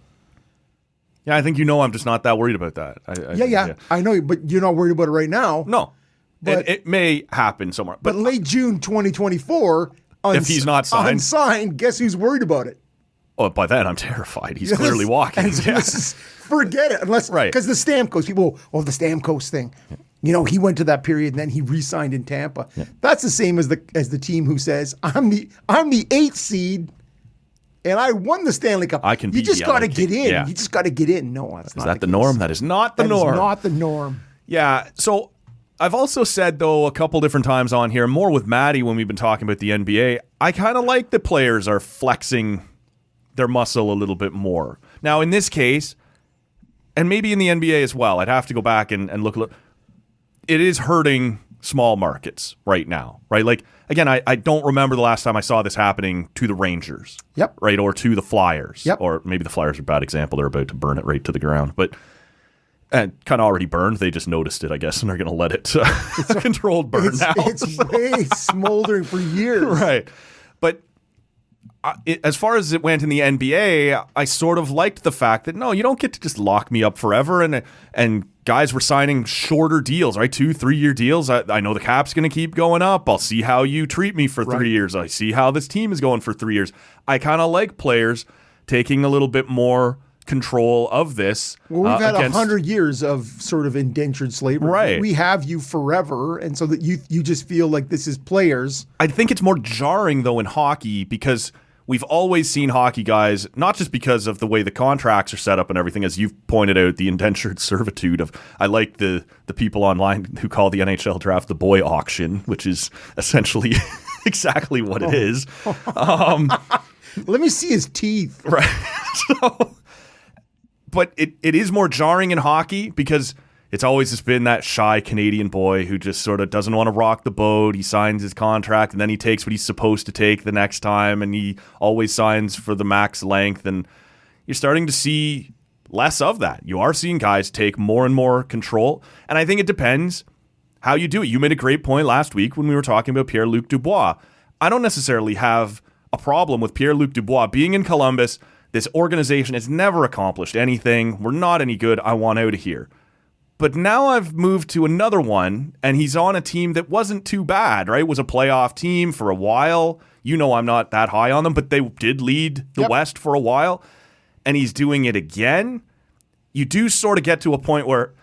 Yeah, I think I'm just not that worried about that. Yeah. I know, but you're not worried about it right now. No. But it may happen somewhere. But late June 2024, if he's not unsigned, guess who's worried about it? Oh, by then I'm terrified. He's clearly walking. Forget it. Because the Stamkos, people, the Stamkos thing. He went to that period and then he re-signed in Tampa. Yeah. That's the same as the team who says, I'm the 8th seed and I won the Stanley Cup. You just got to get in. Yeah. You just got to get in. No, that's not the case. Is that the norm? That is not the norm. That is not the norm. Yeah. So I've also said, though, a couple different times on here, more with Maddie when we've been talking about the NBA, I kind of like the players are flexing their muscle a little bit more. Now, in this case, and maybe in the NBA as well, I'd have to go back and look. It is hurting small markets right now, right? Like, again, I don't remember the last time I saw this happening to the Rangers. Yep. Right, or to the Flyers. Yep. Or maybe the Flyers are a bad example. They're about to burn it right to the ground. But... And kind of already burned. They just noticed it, I guess, and they're going to let it controlled burn now. It's way smoldering for years. Right. But as far as it went in the NBA, I sort of liked the fact that, no, you don't get to just lock me up forever. And guys were signing shorter deals, right? 2-3 year deals. I know the cap's going to keep going up. I'll see how you treat me for 3 years. I see how this team is going for 3 years. I kind of like players taking a little bit more control of this. Well, we've had 100 years of sort of indentured slavery. Right. We have you forever, and so that you just feel like this is players. I think it's more jarring, though, in hockey because we've always seen hockey guys, not just because of the way the contracts are set up and everything, as you've pointed out, the indentured servitude of, I like the people online who call the NHL draft the boy auction, which is essentially exactly what it is. Let me see his teeth. Right. But it is more jarring in hockey because it's always just been that shy Canadian boy who just sort of doesn't want to rock the boat. He signs his contract and then he takes what he's supposed to take the next time, and he always signs for the max length. And you're starting to see less of that. You are seeing guys take more and more control. And I think it depends how you do it. You made a great point last week when we were talking about Pierre-Luc Dubois. I don't necessarily have a problem with Pierre-Luc Dubois being in Columbus. This organization has never accomplished anything. We're not any good. I want out of here. But now I've moved to another one, and he's on a team that wasn't too bad, right? It was a playoff team for a while. I'm not that high on them, but they did lead the West for a while. And he's doing it again. You do sort of get to a point where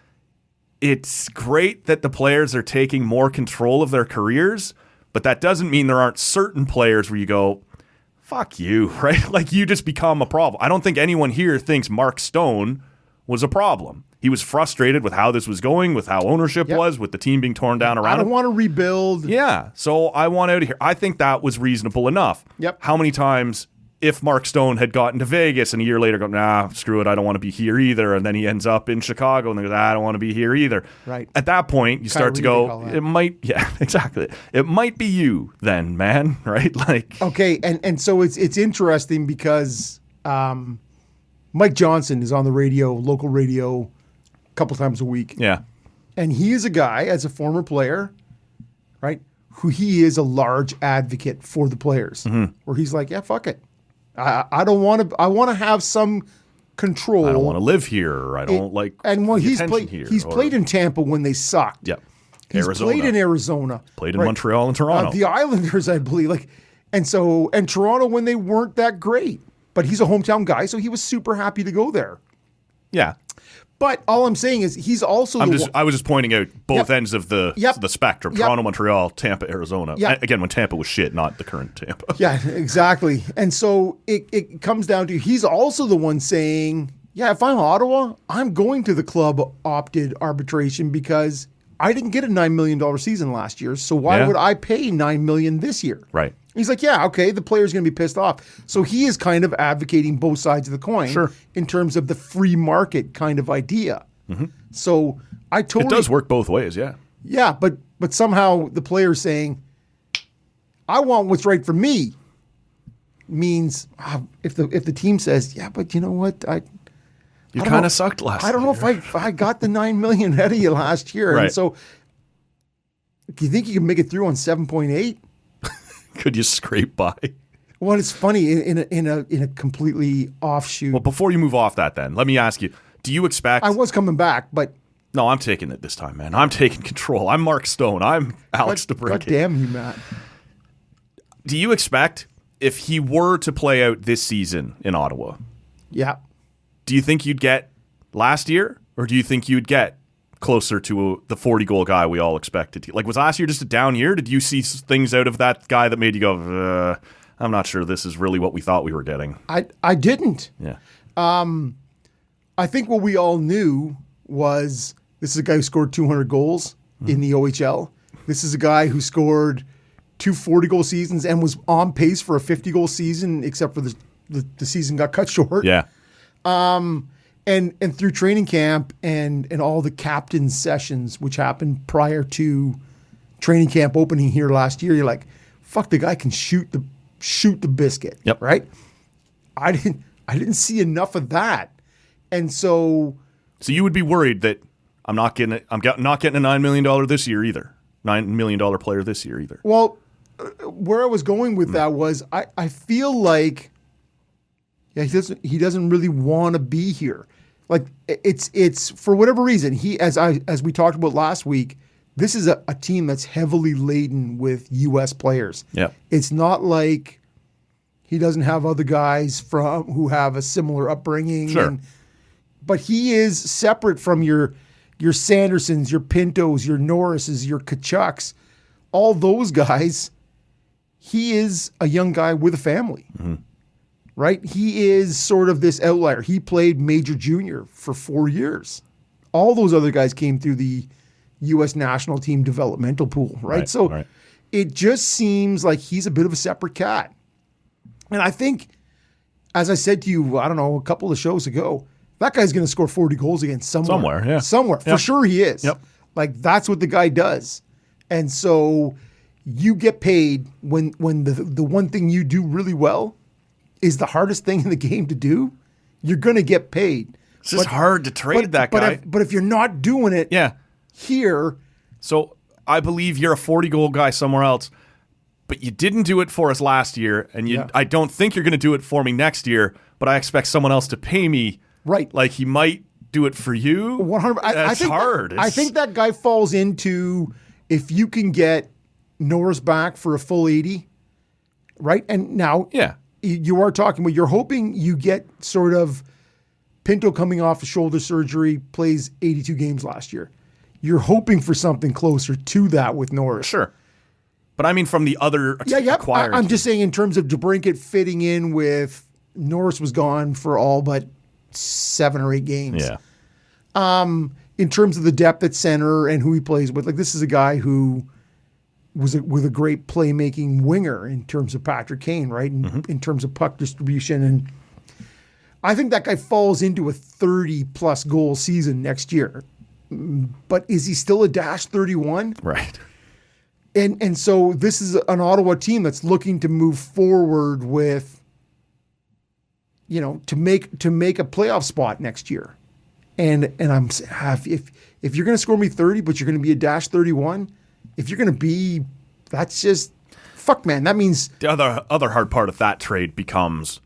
it's great that the players are taking more control of their careers, but that doesn't mean there aren't certain players where you go, fuck you, right? Like, you just become a problem. I don't think anyone here thinks Mark Stone was a problem. He was frustrated with how this was going, with how ownership was, with the team being torn down around him. I don't want to rebuild. Yeah, so I want out of here. I think that was reasonable enough. Yep. How many times, if Mark Stone had gotten to Vegas and a year later go, nah, screw it, I don't want to be here either, and then he ends up in Chicago and he goes, I don't want to be here either. Right. At that point, you start to go, it might, exactly. It might be you then, man, right? Like, okay, and so it's interesting because Mike Johnson is on the radio, local radio, a couple times a week. Yeah. And he is a guy, as a former player, right, who he is a large advocate for the players, where he's like, yeah, fuck it. I don't want to. I want to have some control. I don't want to live here. I don't like. And when he's played, played in Tampa when they sucked. Yep. He's played in Arizona. Played in Montreal and Toronto. The Islanders, I believe, and Toronto when they weren't that great. But he's a hometown guy, so he was super happy to go there. Yeah. But all I'm saying is he's also I was just pointing out both Yep. ends of the spectrum. Yep. Toronto, Montreal, Tampa, Arizona. Yep. Again, when Tampa was shit, not the current Tampa. Yeah, exactly. And so it comes down to he's also the one saying, yeah, if I'm Ottawa, I'm going to the club opted arbitration because I didn't get a $9 million season last year. So why would I pay $9 million this year? Right. He's like, yeah, okay, the player's going to be pissed off. So he is kind of advocating both sides of the coin in terms of the free market kind of idea. Mm-hmm. So I totally... It does work both ways, yeah. Yeah, but somehow the player's saying, I want what's right for me, means if the team says, yeah, but you know what, You kind of sucked last year. I don't know if I got the $9 million out of you last year. Right. And so do you think you can make it through on 7.8? Could you scrape by? Well, it's funny in a completely offshoot. Well, before you move off that then, let me ask you, do you expect... I was coming back, but... No, I'm taking it this time, man. I'm taking control. I'm Mark Stone. I'm Alex DeBrincat. God damn you, Matt. Do you expect if he were to play out this season in Ottawa, Yeah. do you think you'd get last year, or do you think you'd get closer to the 40-goal guy we all expected? Like, was last year just a down year? Did you see things out of that guy that made you go, I'm not sure this is really what we thought we were getting? I didn't. Yeah. I think what we all knew was this is a guy who scored 200 goals in the OHL. This is a guy who scored 2 40-goal seasons and was on pace for a 50-goal season, except for the season got cut short. Yeah. And through training camp and all the captain's sessions, which happened prior to training camp opening here last year, you're like, fuck, the guy can shoot the biscuit. Yep. Right? I didn't see enough of that. And so you would be worried that I'm not getting a $9 million this year either. $9 million player this year either. Well, where I was going with that was I feel like he doesn't really want to be here. Like it's for whatever reason, as we talked about last week, this is a team that's heavily laden with US players. Yeah. It's not like he doesn't have other guys who have a similar upbringing. Sure. But he is separate from your Sandersons, your Pintos, your Norrises, your Kachucks, all those guys. He is a young guy with a family. Mm-hmm. Right? He is sort of this outlier. He played major junior for 4 years. All those other guys came through the U.S. national team developmental pool, right? So it just seems like he's a bit of a separate cat. And I think, as I said to you, I don't know, a couple of shows ago, that guy's going to score 40 goals again somewhere. Somewhere. Yep. For sure he is. Yep. Like, that's what the guy does. And so you get paid when the one thing you do really well is the hardest thing in the game to do, you're going to get paid. It's just hard to trade that guy. But if you're not doing it here. So I believe you're a 40-goal guy somewhere else, but you didn't do it for us last year, and I don't think you're going to do it for me next year, but I expect someone else to pay me. Right. Like he might do it for you. 100. That's hard. I think that guy falls into, if you can get Norris back for a full 80, right? And now you are talking, but you're hoping you get sort of Pinto coming off of shoulder surgery, plays 82 games last year. You're hoping for something closer to that with Norris. Sure. But I mean from the other acquiring. I'm just saying in terms of DeBrincat fitting in with Norris was gone for all but 7 or 8 games. Yeah. In terms of the depth at center and who he plays with, like this is a guy who was with a great playmaking winger in terms of Patrick Kane, right? In terms of puck distribution. And I think that guy falls into a 30-plus goal season next year. But is he still a dash 31? Right. And so this is an Ottawa team that's looking to move forward with, to make a playoff spot next year. And I'm if you're going to score me 30, but you're going to be a dash 31, if you're going to be, that's just fuck, man. That means the other hard part of that trade becomes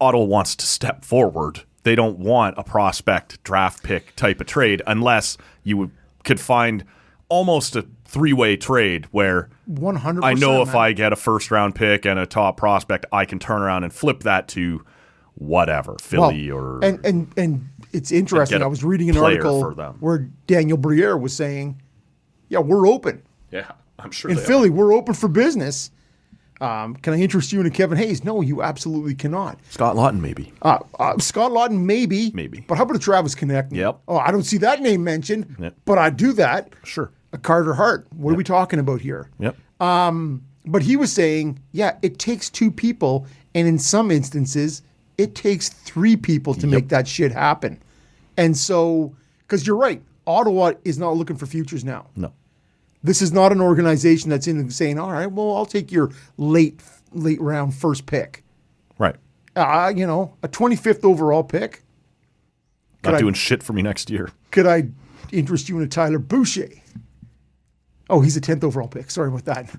Ottawa wants to step forward. They don't want a prospect draft pick type of trade unless you could find almost a 3-way trade where 100%. I know if I get a first round pick and a top prospect, I can turn around and flip that to whatever, Philly or and it's interesting. Get a I was reading an player article for them. where Daniel Briere was saying, yeah, we're open. Yeah, I'm sure In they Philly, we're open for business. Can I interest you in a Kevin Hayes? No, you absolutely cannot. Scott Laughton, maybe. Scott Laughton, maybe. Maybe. But how about a Travis Konechny? Yep. Oh, I don't see that name mentioned, Yep. but I do that. Sure. A Carter Hart. What are we talking about here? Yep. But he was saying, yeah, it takes two people, and in some instances, it takes three people to make that shit happen. And so, because you're right, Ottawa is not looking for futures now. No. This is not an organization that's in saying, all right, well, I'll take your late round first pick. Right. A 25th overall pick. Not doing shit for me next year. Could I interest you in a Tyler Boucher? Oh, he's a 10th overall pick. Sorry about that.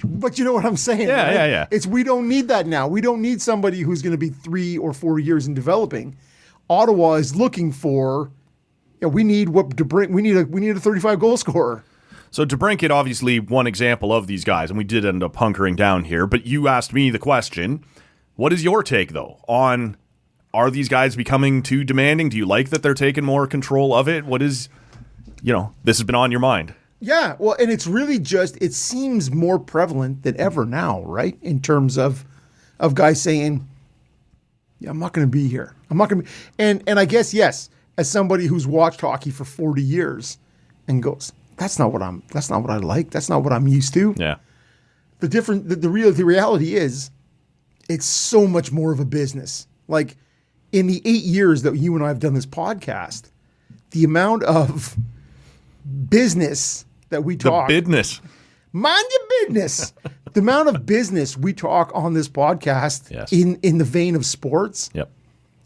But you know what I'm saying, right? Yeah. It's we don't need that now. We don't need somebody who's going to be 3 or 4 years in developing. Ottawa is looking for, we need we need a 35 goal scorer. So DeBrincat, obviously one example of these guys, and we did end up hunkering down here, but you asked me the question, what is your take, though, on are these guys becoming too demanding? Do you like that they're taking more control of it? What is, this has been on your mind. Yeah, well, and it's really it seems more prevalent than ever now, right? In terms of guys saying, yeah, I'm not going to be here. I'm not going to be. And I guess, yes, as somebody who's watched hockey for 40 years and goes, that's not what I like. That's not what I'm used to. Yeah. The reality is it's so much more of a business. Like in the 8 years that you and I have done this podcast, the amount of business that we talk. The business. Mind your business. The amount of business we talk on this podcast Yes. in the vein of sports Yep.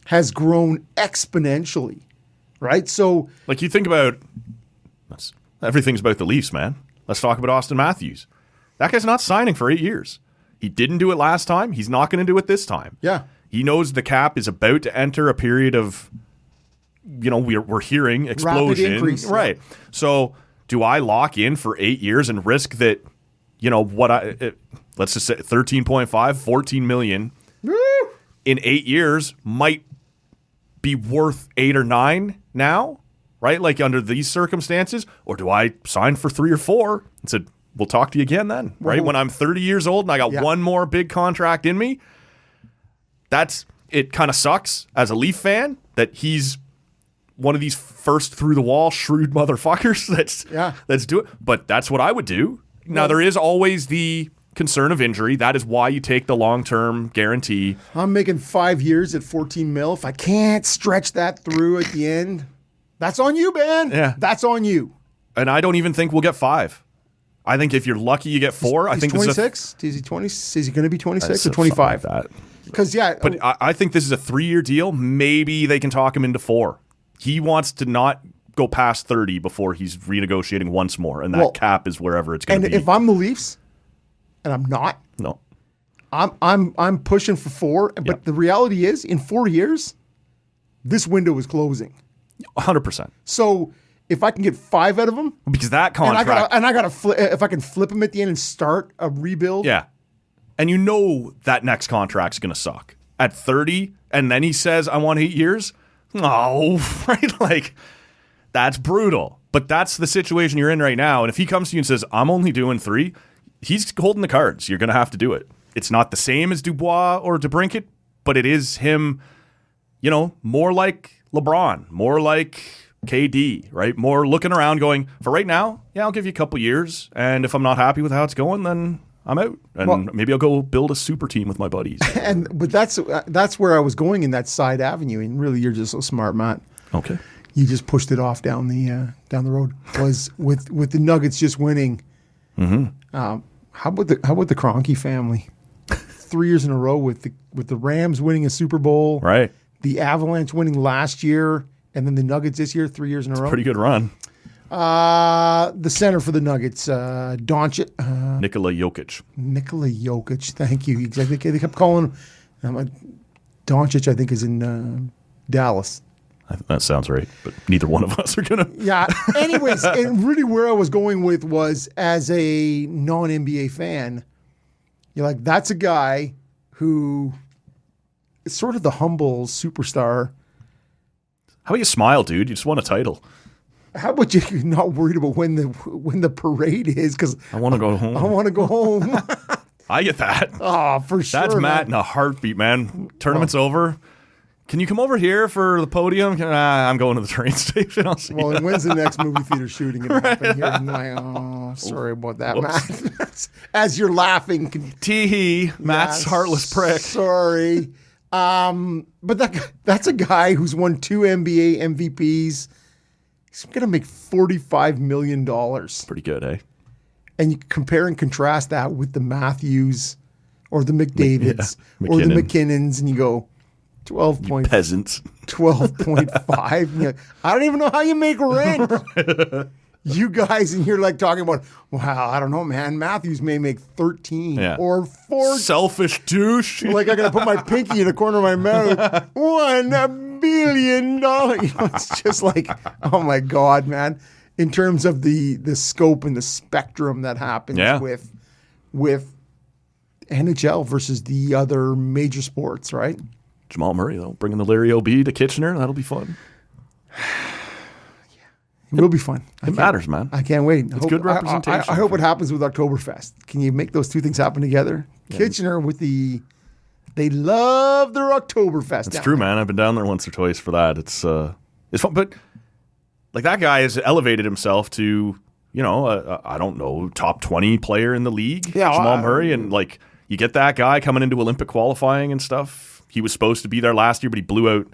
has grown exponentially, right? So, Like you think about, everything's about the Leafs, man. Let's talk about Auston Matthews. That guy's not signing for 8 years. He didn't do it last time. He's not going to do it this time. yeah. He knows the cap is about to enter a period of, we're hearing explosion. increase, right. yeah. So do I lock in for 8 years and risk that, let's just say 13.5, 14 million Woo! in 8 years might be worth 8 or 9 now, right? Like under these circumstances, or do I sign for 3 or 4 and said, we'll talk to you again then, right? Well, when I'm 30 years old and I got one more big contract in me, it kind of sucks as a Leaf fan that he's one of these first through the wall shrewd motherfuckers that's doing, but that's what I would do. Now there is always the concern of injury. That is why you take the long-term guarantee. I'm making 5 years at 14 mil. If I can't stretch that through at the end, that's on you, man. Yeah. That's on you. And I don't even think we'll get 5. I think if you're lucky, you get 4. I He's think 26. Is he 20? Is he going to be 26 or something 25? like that. Because But I think this is a 3-year deal. Maybe they can talk him into 4. He wants to not go past 30 before he's renegotiating once more, and that cap is wherever it's going to be. And if I'm the Leafs, and I'm not, no, I'm pushing for 4. But the reality is, in 4 years, this window is closing. 100%. So if I can get 5 out of him, Because that contract, and I gotta if I can flip him at the end and start a rebuild, yeah, and that next contract's going to suck at 30, and then he says, "I want 8 years." Oh, right, like that's brutal. But that's the situation you're in right now. And if he comes to you and says, "I'm only doing 3," he's holding the cards. You're going to have to do it. It's not the same as Dubois or DeBrincat, but it is him. More like LeBron, more like KD, right? More looking around going, for right now, yeah, I'll give you a couple years. And if I'm not happy with how it's going, then I'm out. And maybe I'll go build a super team with my buddies. But that's where I was going in that side avenue. And really, you're just so smart, Matt. Okay. You just pushed it off down the road. Was with the Nuggets just winning. Mm-hmm. How about the Kroenke family? 3 years in a row with the Rams winning a Super Bowl. Right. The Avalanche winning last year, and then the Nuggets this year, 3 years in a row. Pretty good run. The center for the Nuggets, Doncic. Nikola Jokic. Nikola Jokic, thank you. Exactly. They kept calling him. Doncic, I think, is in Dallas. That sounds right, but neither one of us are going to. Yeah. Anyways, and really where I was going with was as a non-NBA fan, you're like, that's a guy who is sort of the humble superstar. How about you smile, dude? You just won a title. How about you not worried about when the parade is? Because I want to go home. I want to go home. I get that. Oh, for sure. That's Matt man. in a heartbeat, man. Tournament's over. Can you come over here for the podium? I'm going to the train station. I'll see Well, you. and when's the next movie theater shooting going to happen here? I'm like, oh, sorry about that, Matt. As you're laughing. Tee-hee, Matt's Yes, heartless prick. Sorry. But that's a guy who's won 2 NBA MVPs. He's going to make $45 million. Pretty good, eh? And you compare and contrast that with the Matthews or the McDavids or the McKinnon. McKinnons, and you go, 12 point, Peasants. 12.5. You're like, I don't even know how you make rent. You guys, and you're like talking about, wow, I don't know, man. Matthews may make 13 or 14. Selfish douche. Like I got to put my pinky in the corner of my mouth. $1 billion. You know, it's just like, oh my God, man. In terms of the scope and the spectrum that happens with NHL versus the other major sports, right? Jamal Murray, though, bringing the Larry O.B. to Kitchener. That'll be fun. It will be fun. It matters, man. I can't wait. It's good representation. I hope it happens with Oktoberfest. Can you make those two things happen together? Yeah. Kitchener with they love their Oktoberfest. It's true, man. I've been down there once or twice for that. It's fun, but like that guy has elevated himself to, I don't know, top 20 player in the league. Yeah, Jamal Murray, and like you get that guy coming into Olympic qualifying and stuff. He was supposed to be there last year, but he blew out.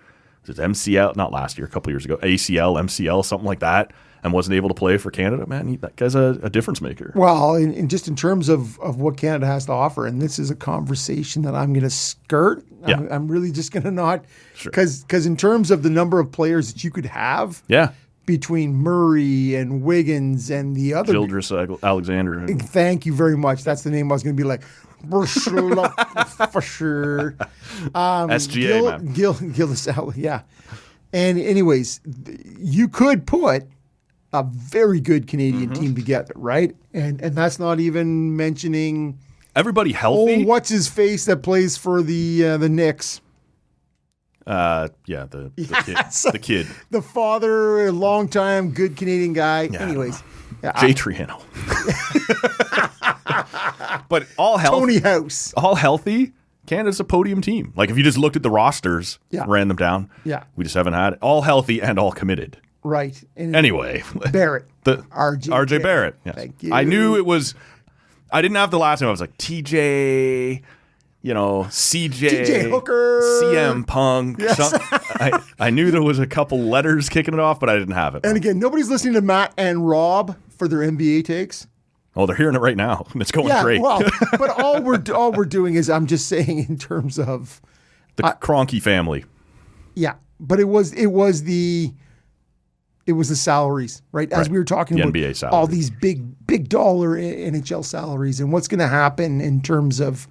Was it MCL? Not last year, a couple years ago. ACL, MCL, something like that, and wasn't able to play for Canada. Man, that guy's a difference maker. Well, and just in terms of what Canada has to offer, and this is a conversation that I'm going to skirt. Yeah. I'm really just going to not, because in terms of the number of players that you could have, between Murray and Wiggins and the other Childress Alexander. Thank you very much. That's the name I was going to be like. For sure. SGA, man. Gillis, yeah. And anyways, you could put a very good Canadian team together, right? And that's not even mentioning everybody healthy. Oh, what's his face that plays for the Knicks? The kid. The father, a long-time good Canadian guy. Yeah. Anyways. Jay Triano. But all healthy. Tony House. All healthy. Canada's a podium team. Like if you just looked at the rosters, ran them down. Yeah. We just haven't had it. All healthy and all committed. Right. And anyway. Barrett. RJ Barrett. Yes. Thank you. I knew it was. I didn't have the last name. I was like TJ. CJ. TJ Hooker. CM Punk. Yes. I knew there was a couple letters kicking it off, but I didn't have it. And again, nobody's listening to Matt and Rob for their NBA takes. Oh, they're hearing it right now. It's going great. Well, but all we're doing is I'm just saying in terms of the Kroenke family. Yeah, but it was the salaries, right? As we were talking the about NBA salaries. All these big dollar NHL salaries and what's going to happen in terms of,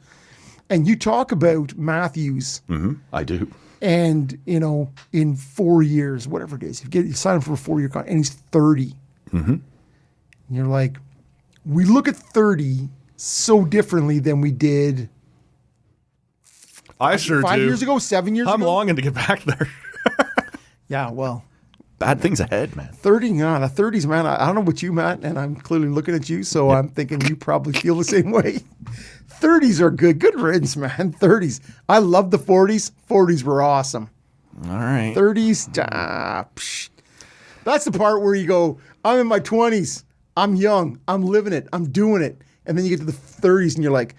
and you talk about Matthews. Mm-hmm. I do. And in 4 years, whatever it is, you sign him for a 4-year contract, and he's 30. Mm-hmm. And you're like, we look at 30 so differently than we did. I sure 5 do. years ago, 7 years ago. I'm longing to get back there. Yeah, well. Bad things ahead, man. 30, the 30s, man. I don't know about you, Matt, and I'm clearly looking at you, so I'm thinking you probably feel the same way. 30s are good. Good riddance, man. 30s. I love the 40s. 40s were awesome. All right. 30s, that's the part where you go, I'm in my 20s. I'm young. I'm living it. I'm doing it. And then you get to the 30s and you're like,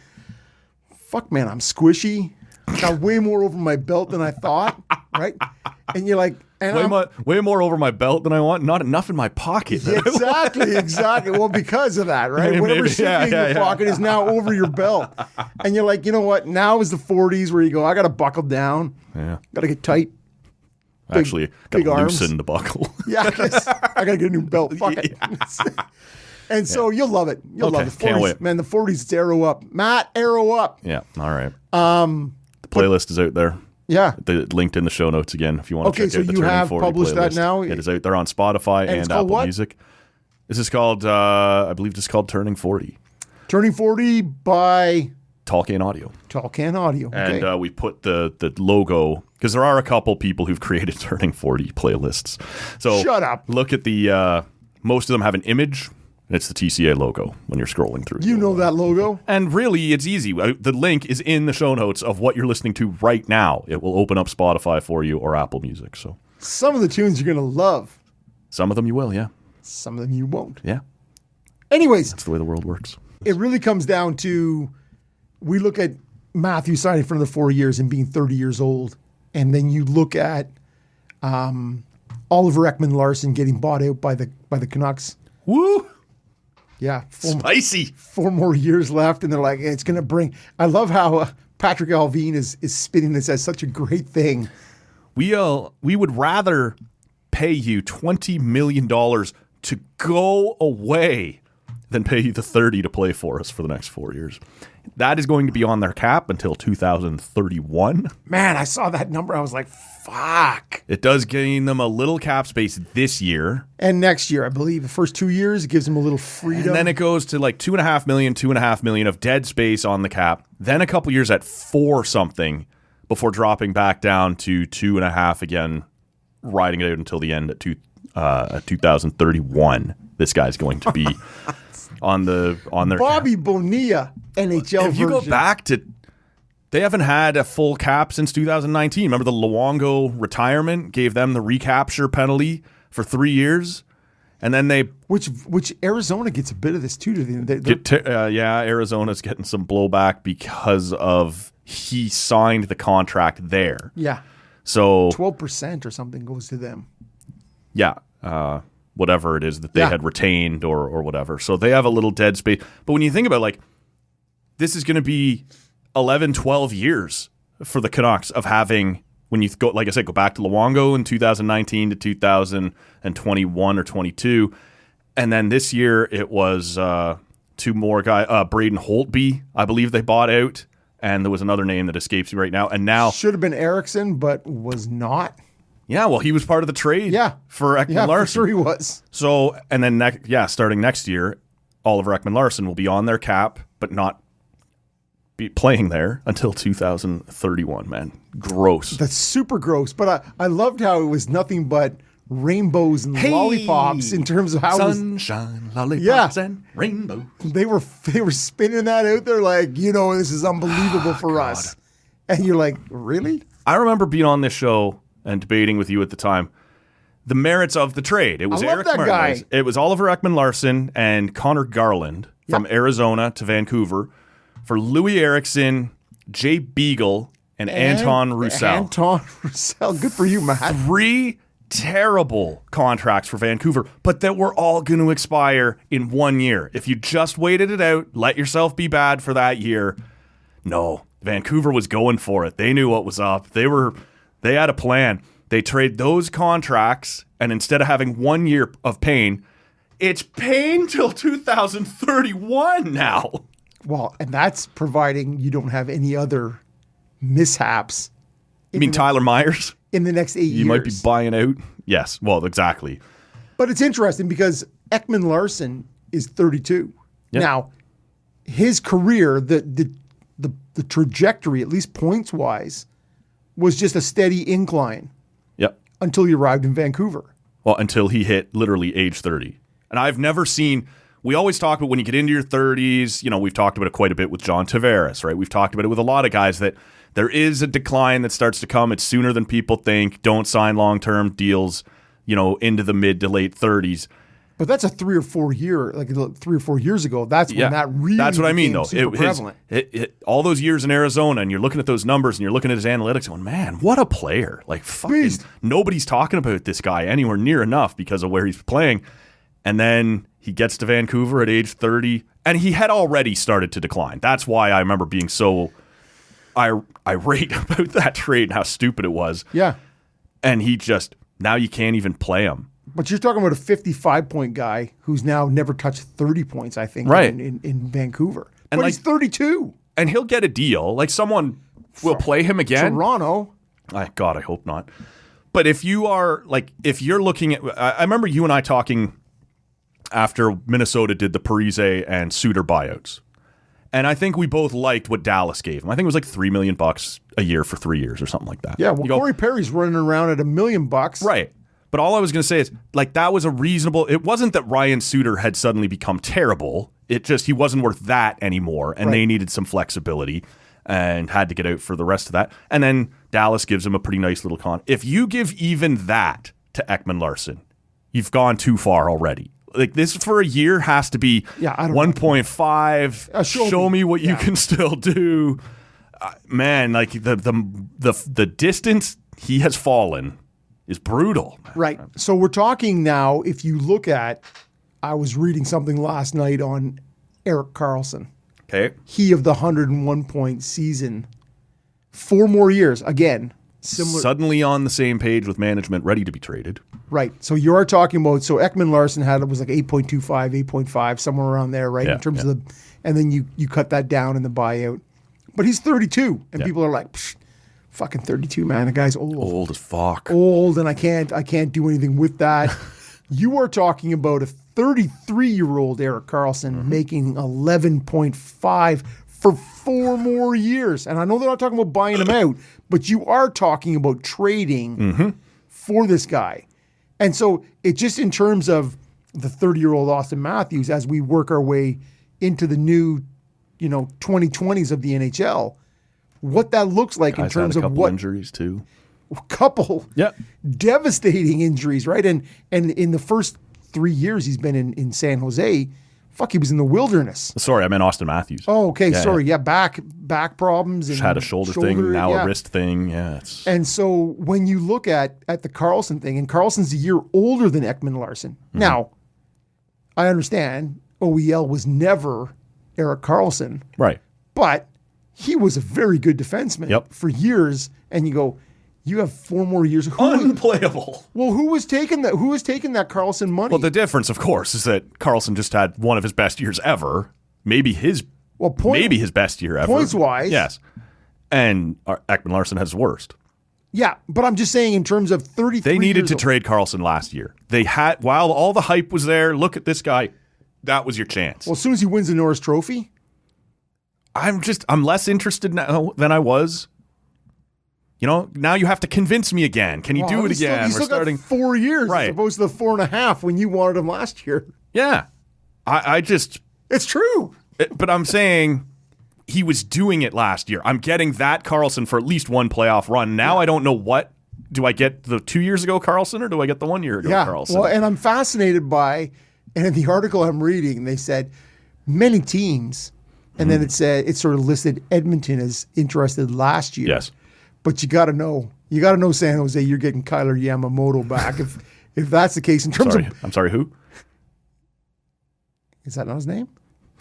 fuck, man, I'm squishy. Got way more over my belt than I thought, right? And you're like, way more over my belt than I want. Not enough in my pocket. Exactly. Well, because of that, right? Whatever should be in your pocket is now over your belt. And you're like, you know what? Now is the 40s where you go, I got to buckle down. Yeah. Got to get tight. Actually, got to arms. loosen the buckle. Yeah, I got to get a new belt. Fuck it. And so you'll love it. You'll love the 40s. Can't wait. Man, the 40s, it's arrow up. Matt, arrow up. Yeah, all right. The playlist is out there. Yeah. Linked in the show notes again if you want to check out the so you Turning have 40 published playlist. that now? It is out there on Spotify and Apple Music. This is called, I believe it's called Turning 40. Turning 40 by... Tall Can Audio. Tall Can Audio. Okay. And we put the logo Because there are a couple people who've created turning 40 playlists. So Shut up. Look at the, most of them have an image. It's the TCA logo when you're scrolling through. You know that logo? And really, it's easy. The link is in the show notes of what you're listening to right now. It will open up Spotify for you or Apple Music. So Some of the tunes you're going to love. some of them you will, yeah. Some of them you won't. Yeah. Anyways, That's the way the world works. it really comes down to, we look at Matthews signing for another 4 years and being 30 years old. And then you look at Oliver Ekman-Larsson getting bought out by the Canucks. Woo! Yeah. Spicy. 4 more years left, and they're like, it's going to bring. I love how Patrick Alvin is spinning this as such a great thing. We would rather pay you $20 million to go away than pay you the 30 to play for us for the next 4 years. That is going to be on their cap until 2031. Man, I saw that number. I was like, fuck. It does gain them a little cap space this year. And next year, I believe, the first 2 years, it gives them a little freedom. And then it goes to like $2.5 million of dead space on the cap. Then a couple years at 4 something before dropping back down to 2.5 again, riding it out until the end at 2031. This guy's going to be on their Bobby Bonilla, NHL If you go version. back to, they haven't had a full cap since 2019. Remember the Luongo retirement gave them the recapture penalty for 3 years, and then they Which Arizona gets a bit of this too. Arizona's getting some blowback because of he signed the contract there. Yeah. So 12% or something goes to them. yeah, whatever it is that they had retained or whatever. So they have a little dead space. But when you think about like, this is going to be 11, 12 years for the Canucks of having, when you go, like I said, go back to Luongo in 2019 to 2021 or 22. And then this year it was 2 more guys, Braden Holtby, I believe they bought out. And there was another name that escapes me right now. And now Should have been Erickson, but was not. yeah, well, he was part of the trade for Ekman-Larsson. Yeah, for sure he was. So, and then starting next year, Oliver Ekman-Larsson will be on their cap, but not be playing there until 2031, man. Gross. That's super gross. But I loved how it was nothing but rainbows and lollipops in terms of how it was, Sunshine, lollipops, and rainbow. they were spinning that out there like, this is unbelievable for us. And you're like, really? I remember being on this show and debating with you at the time the merits of the trade. It was I love Eric that Martinez. guy. It was Oliver Ekman-Larsson and Connor Garland from Arizona to Vancouver for Louis Eriksson, Jay Beagle, and Anton Roussel. Anton Roussel. Good for you, Matt. 3 terrible contracts for Vancouver, but that were all going to expire in 1 year. If you just waited it out, let yourself be bad for that year. No, Vancouver was going for it. They knew what was up. They had a plan. They trade those contracts, and instead of having 1 year of pain, it's pain till 2031 now. Well, and that's providing you don't have any other mishaps. You mean Tyler Myers? In the next 8 years. You might be buying out? Yes, well, exactly. But it's interesting because Ekman-Larsson is 32. Yeah. Now, his career, the trajectory, at least points-wise, was just a steady incline Yep. until he arrived in Vancouver. Well, until he hit literally age 30. And I've never seen, we always talk about when you get into your 30s, we've talked about it quite a bit with John Tavares, right? We've talked about it with a lot of guys that there is a decline that starts to come. It's sooner than people think. Don't sign long-term deals, into the mid to late 30s. But that's a 3 or 4 year, like 3 or 4 years ago. That's when that really That's what I mean, though. super prevalent. All those years in Arizona, and you're looking at those numbers, and you're looking at his analytics, going, man, what a player! Like, fucking, Beast. nobody's talking about this guy anywhere near enough because of where he's playing. And then he gets to Vancouver at age 30, and he had already started to decline. That's why I remember being so irate about that trade and how stupid it was. Yeah. And he just, now you can't even play him. But you're talking about a 55-point guy who's now never touched 30 points, I think, Right. in Vancouver. And but he's 32. And he'll get a deal. Like, someone will play him again. Toronto. God, I hope not. But if you are, like, if you're looking at, I remember you and I talking after Minnesota did the Parise and Suter buyouts. And I think we both liked what Dallas gave him. I think it was like $3 million a year for 3 years or something like that. Yeah, well, Corey Perry's running around at $1 million. Right. But all I was going to say is, like, that was a reasonable... It wasn't that Ryan Suter had suddenly become terrible. It just, he wasn't worth that anymore, and they needed some flexibility and had to get out for the rest of that. And then Dallas gives him a pretty nice little con. If you give even that to Ekman-Larsson, you've gone too far already. Like, this for a year has to be 1.5. Show me what you can still do. Man, like, the distance he has fallen is brutal. Right. So we're talking now, if you look at, I was reading something last night on Erik Karlsson. Okay. He of the 101-point season. 4 more years. Again, similar. Suddenly on the same page with management, ready to be traded. Right. So you are talking about, so Ekman-Larsson was like 8.25, 8.5, somewhere around there, right? Yeah, in terms of the, and then you cut that down in the buyout. But he's 32, and people are like, fucking 32, man. The guy's old. Old as fuck. Old, and I can't do anything with that. You are talking about a 33-year-old Erik Karlsson making 11.5 for 4 more years. And I know they're not talking about buying him out, but you are talking about trading for this guy. And so it just in terms of the 30-year-old Auston Matthews, as we work our way into the new, 2020s of the NHL, what that looks like in terms of what injuries too. Couple devastating injuries, right? And in the first 3 years he's been in San Jose, he was in the wilderness. Sorry, I meant Auston Matthews. Oh, okay, sorry. Yeah, back problems. Just had a shoulder thing, now a wrist thing. Yeah. And so when you look at the Karlsson thing, and Karlsson's a year older than Ekman-Larsson. Now, I understand OEL was never Erik Karlsson. Right. But he was a very good defenseman for years, and you go, you have 4 more years. Unplayable. Well, who was taking that Karlsson money? Well, the difference, of course, is that Karlsson just had one of his best years ever. Maybe his best year ever. Points-wise. Yes. And Ekman-Larsson has his worst. Yeah, but I'm just saying in terms of 33 They needed to old. trade Karlsson last year. They had, while all the hype was there, look at this guy, that was your chance. Well, as soon as he wins the Norris Trophy. I'm less interested now than I was. Now you have to convince me again. Can you do it again? He's still got 4 years as opposed to the 4.5 when you wanted him last year. Yeah. It's true. But I'm saying he was doing it last year. I'm getting that Karlsson for at least one playoff run. Now I don't know what. Do I get the 2 years ago Karlsson or do I get the 1 year ago Karlsson? Well, and I'm fascinated by, and in the article I'm reading, they said many teams, and then it said, it sort of listed Edmonton as interested last year. Yes. But you got to know San Jose, you're getting Kyler Yamamoto back. if that's the case in terms of. I'm sorry, who? Is that not his name?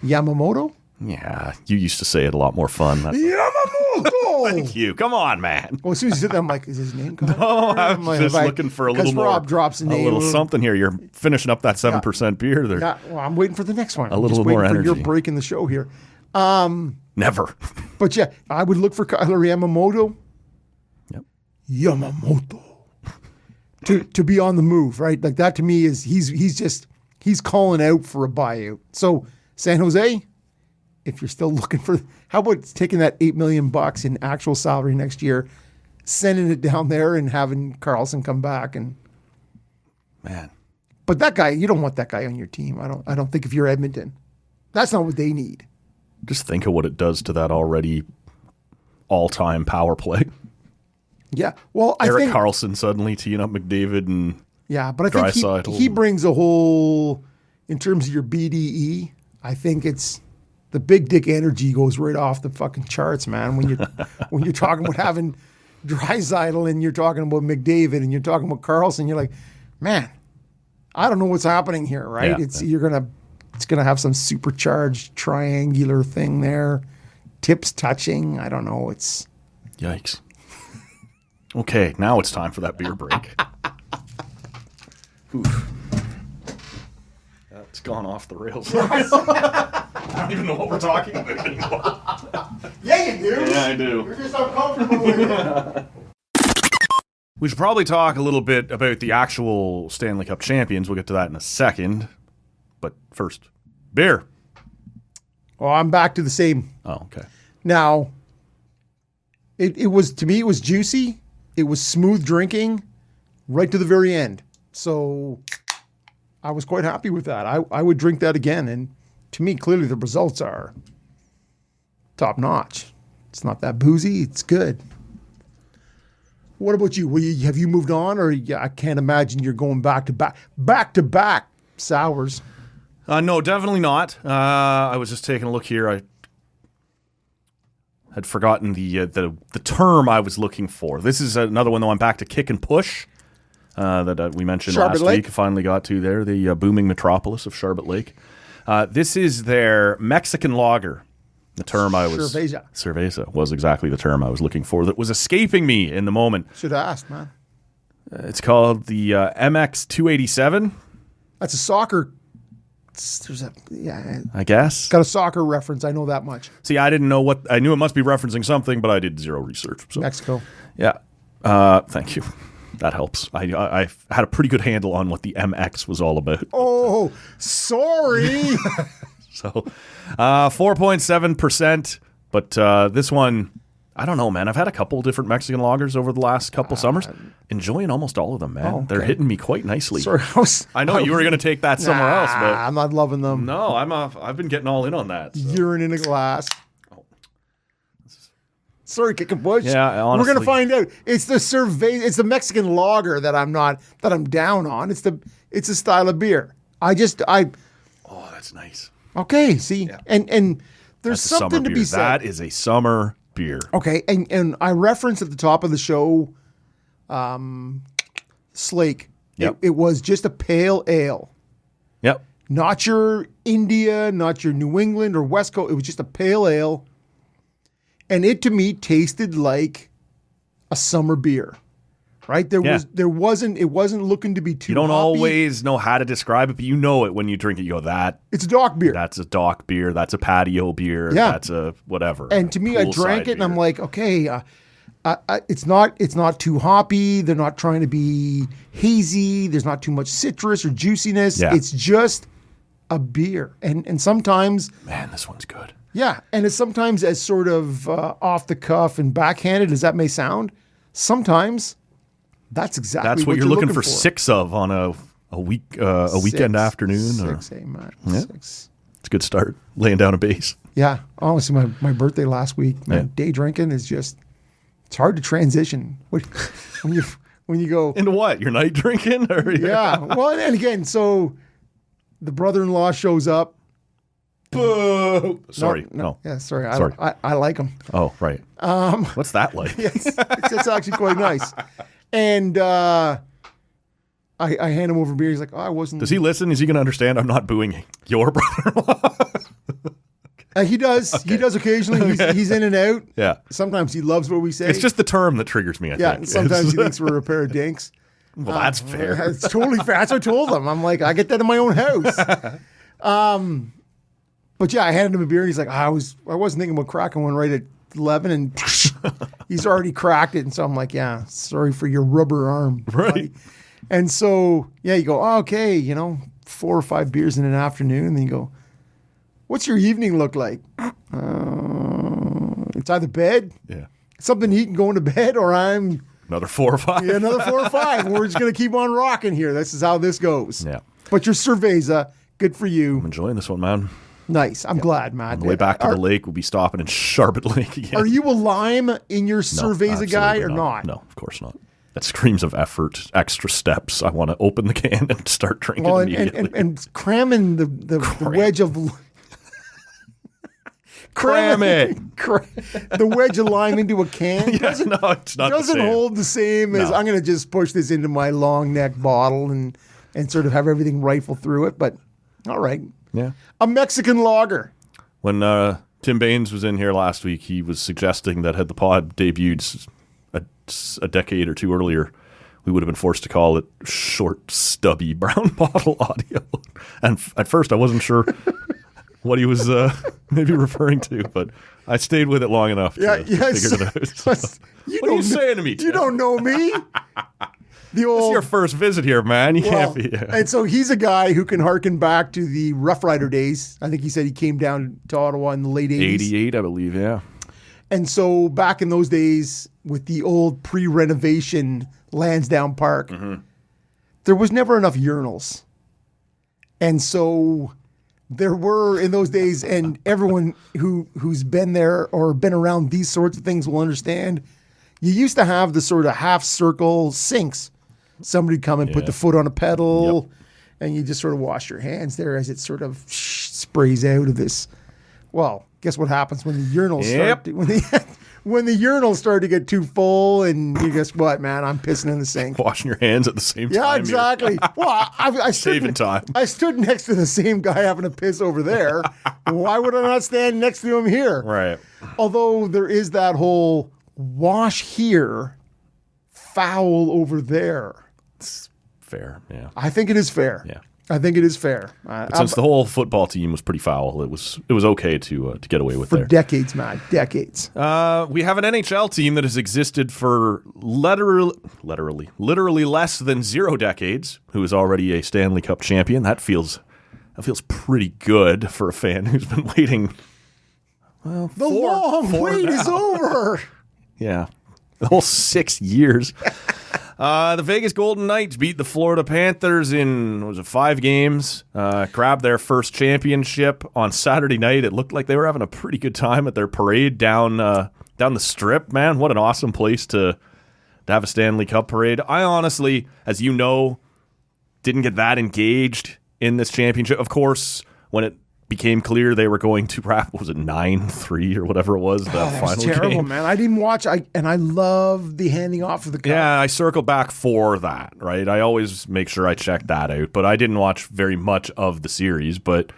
Yamamoto? Yeah, you used to say it a lot more fun. Yamamoto! Thank you. Come on, man. Well, as soon as you said that, I'm like, is his name Kyler? No, I was just looking for a little more. Rob drops a name. A little something here. You're finishing up that 7% beer there. Yeah, well, I'm waiting for the next one. A little more energy. You're breaking the show here. Never. But yeah, I would look for Kyler Yamamoto. Yep. Yamamoto. to be on the move, right? Like that to me is he's calling out for a buyout. So San Jose, if you're still looking for, how about taking that $8 million in actual salary next year, sending it down there and having Karlsson come back and man. But that guy, you don't want that guy on your team. I don't think if you're Edmonton, that's not what they need. Just think of what it does to that already all-time power play. Yeah, well, I think think Karlsson suddenly teeing up McDavid and but I think he brings a whole, in terms of your BDE, I think it's the big dick energy goes right off the fucking charts, man. When you're talking about having Draisaitl and you're talking about McDavid and you're talking about Karlsson, you're like, man, I don't know what's happening here, right? Yeah, It's gonna have some supercharged triangular thing there, tips touching. I don't know. It's yikes. Okay, now it's time for that beer break. Oof. That's gone off the rails. I don't even know what we're talking about anymore. Yeah, you do. Yeah, I do. You're just uncomfortable with it. We should probably talk a little bit about the actual Stanley Cup champions. We'll get to that in a second. But first, beer. Oh, I'm back to the same. Oh, okay. Now, it was, to me, it was juicy. It was smooth drinking right to the very end. So I was quite happy with that. I would drink that again. And to me, clearly the results are top notch. It's not that boozy. It's good. What about you? Have you moved on, or I can't imagine you're going back to back sours? No, definitely not. I was just taking a look here. I had forgotten the term I was looking for. This is another one, though. I'm back to kick and push that we mentioned Charlotte last Lake. week. Finally got to there, the booming metropolis of Charlotte Lake. This is their Mexican lager. The term Cerveza was exactly the term I was looking for. That was escaping me in the moment. Should have asked, man. It's called the MX 287. That's a soccer. I guess. Got a soccer reference. I know that much. See, I didn't know what. I knew it must be referencing something, but I did zero research. So. Mexico. Yeah. Thank you. That helps. I had a pretty good handle on what the MX was all about. Oh, sorry. So, 4.7%. But this one, I don't know, man. I've had a couple different Mexican lagers over the last couple summers. Enjoying almost all of them, man. Oh, okay. They're hitting me quite nicely. Sorry, I know you were going to take that somewhere else, but I'm not loving them. no, I've been getting all in on that. So. Urine in a glass. Sorry, kick and push. Yeah, honestly. We're gonna find out. It's the It's the Mexican lager that I'm down on. It's a style of beer. Oh, that's nice. Okay, see, and there's That's a something summer to beer. be said. That is a summer beer. Okay, and I referenced at the top of the show, Slake. Yep. It was just a pale ale, Yep. not your India, not your New England or West Coast. It was just a pale ale, and it to me tasted like a summer beer. Right? It wasn't looking to be too. You don't hoppy. always know how to describe it, but you know it when you drink it. You go, It's a dock beer. that's a dock beer. That's a patio beer. Yeah. That's a whatever. And to me, I drank it and I'm like, okay, it's not too hoppy. They're not trying to be hazy. There's not too much citrus or juiciness. Yeah. It's just a beer. And sometimes, man, this one's good. yeah, and it's sometimes as sort of off the cuff and backhanded as that may sound, sometimes that's exactly That's what you're looking for 6 of on a weekend afternoon. Or, 6, man. Yeah. 6. it's a good start. Laying down a base. Yeah, honestly, my birthday last week, man, Yeah. day drinking is just, it's hard to transition when you go Into what? Your night drinking? Or yeah. Well, and again, so the brother-in-law shows up. Boo. Sorry. No. Yeah, sorry. Sorry. I like him. Oh, right. What's that like? Yes, it's actually quite nice. And I hand him over beer. He's like, oh, I wasn't. Does he listen? Is he going to understand I'm not booing your brother-in-law? He does. Okay. He does occasionally. He's in and out. Yeah. Sometimes he loves what we say. It's just the term that triggers me, I yeah. think. And sometimes he thinks we're a pair of dinks. Well, that's fair. It's totally fair. That's what I told him. I'm like, I get that in my own house. But yeah, I handed him a beer and he's like, I wasn't thinking about cracking one right at 11 and he's already cracked it. And so I'm like, yeah, sorry for your rubber arm. Right. Buddy. And so, yeah, you go, oh, okay, 4 or 5 beers in an afternoon. And then you go, what's your evening look like? It's either bed, Yeah. something to eat and going to bed, or I'm Another 4 or 5. yeah, another 4 or 5. We're just going to keep on rocking here. This is how this goes. Yeah. But your Cerveza, good for you. I'm enjoying this one, man. Nice. I'm glad, man. On the way back to the lake, we'll be stopping in Charlotte Lake again. Are you a lime in your Cerveza absolutely guy or not? No, of course not. That screams of effort, extra steps. I want to open the can and start drinking Well, immediately. and cramming the wedge of Cram it. The wedge of lime into a can Yeah, no, it's not the doesn't same. hold the same as No. I'm going to just push this into my long neck bottle and sort of have everything rifle through it. But all right, Yeah. a Mexican lager. When Tim Baines was in here last week, he was suggesting that had the pod debuted a decade or two earlier, we would have been forced to call it Short Stubby Brown Bottle Audio. And at first I wasn't sure what he was maybe referring to, but I stayed with it long enough to figure it out. What are you saying to me, Tim? You don't know me. The This old is your first visit here, man. You well, can't be. and so he's a guy who can harken back to the Rough Rider days. I think he said he came down to Ottawa in the late 80s. 88, I believe, yeah. And so back in those days with the old pre-renovation Lansdowne Park, there was never enough urinals. And so there were in those days, and everyone who's been there or been around these sorts of things will understand, you used to have the sort of half circle sinks. Somebody come and put the foot on a pedal, and you just sort of wash your hands there as it sort of sprays out of this. Well, guess what happens when the urinals start to, when the urinals start to get too full, and you guess what, man? I'm pissing in the sink. Washing your hands at the same time. Yeah, exactly. Well, I Saving time. I stood next to the same guy having a piss over there. Why would I not stand next to him here? Right. Although there is that whole wash here, foul over there. It's fair, yeah. I think it is fair. Yeah. I think it is fair. But since the whole football team was pretty foul, it was okay to get away with for there. decades, man, decades. We have an NHL team that has existed for literally less than 0 decades, who is already a Stanley Cup champion. That feels pretty good for a fan who's been waiting. Well, The long wait is over. Yeah, the whole 6 years. The Vegas Golden Knights beat the Florida Panthers in 5 games, grabbed their first championship on Saturday night. It looked like they were having a pretty good time at their parade down the Strip. Man, what an awesome place to have a Stanley Cup parade. I honestly, as you know, didn't get that engaged in this championship. Of course, when it became clear they were going to wrap, what was it, 9-3 or whatever it was, that final That's terrible, game. man. I didn't watch. I love the handing off of the cup. Yeah, I circle back for that, right? I always make sure I check that out, but I didn't watch very much of the series. But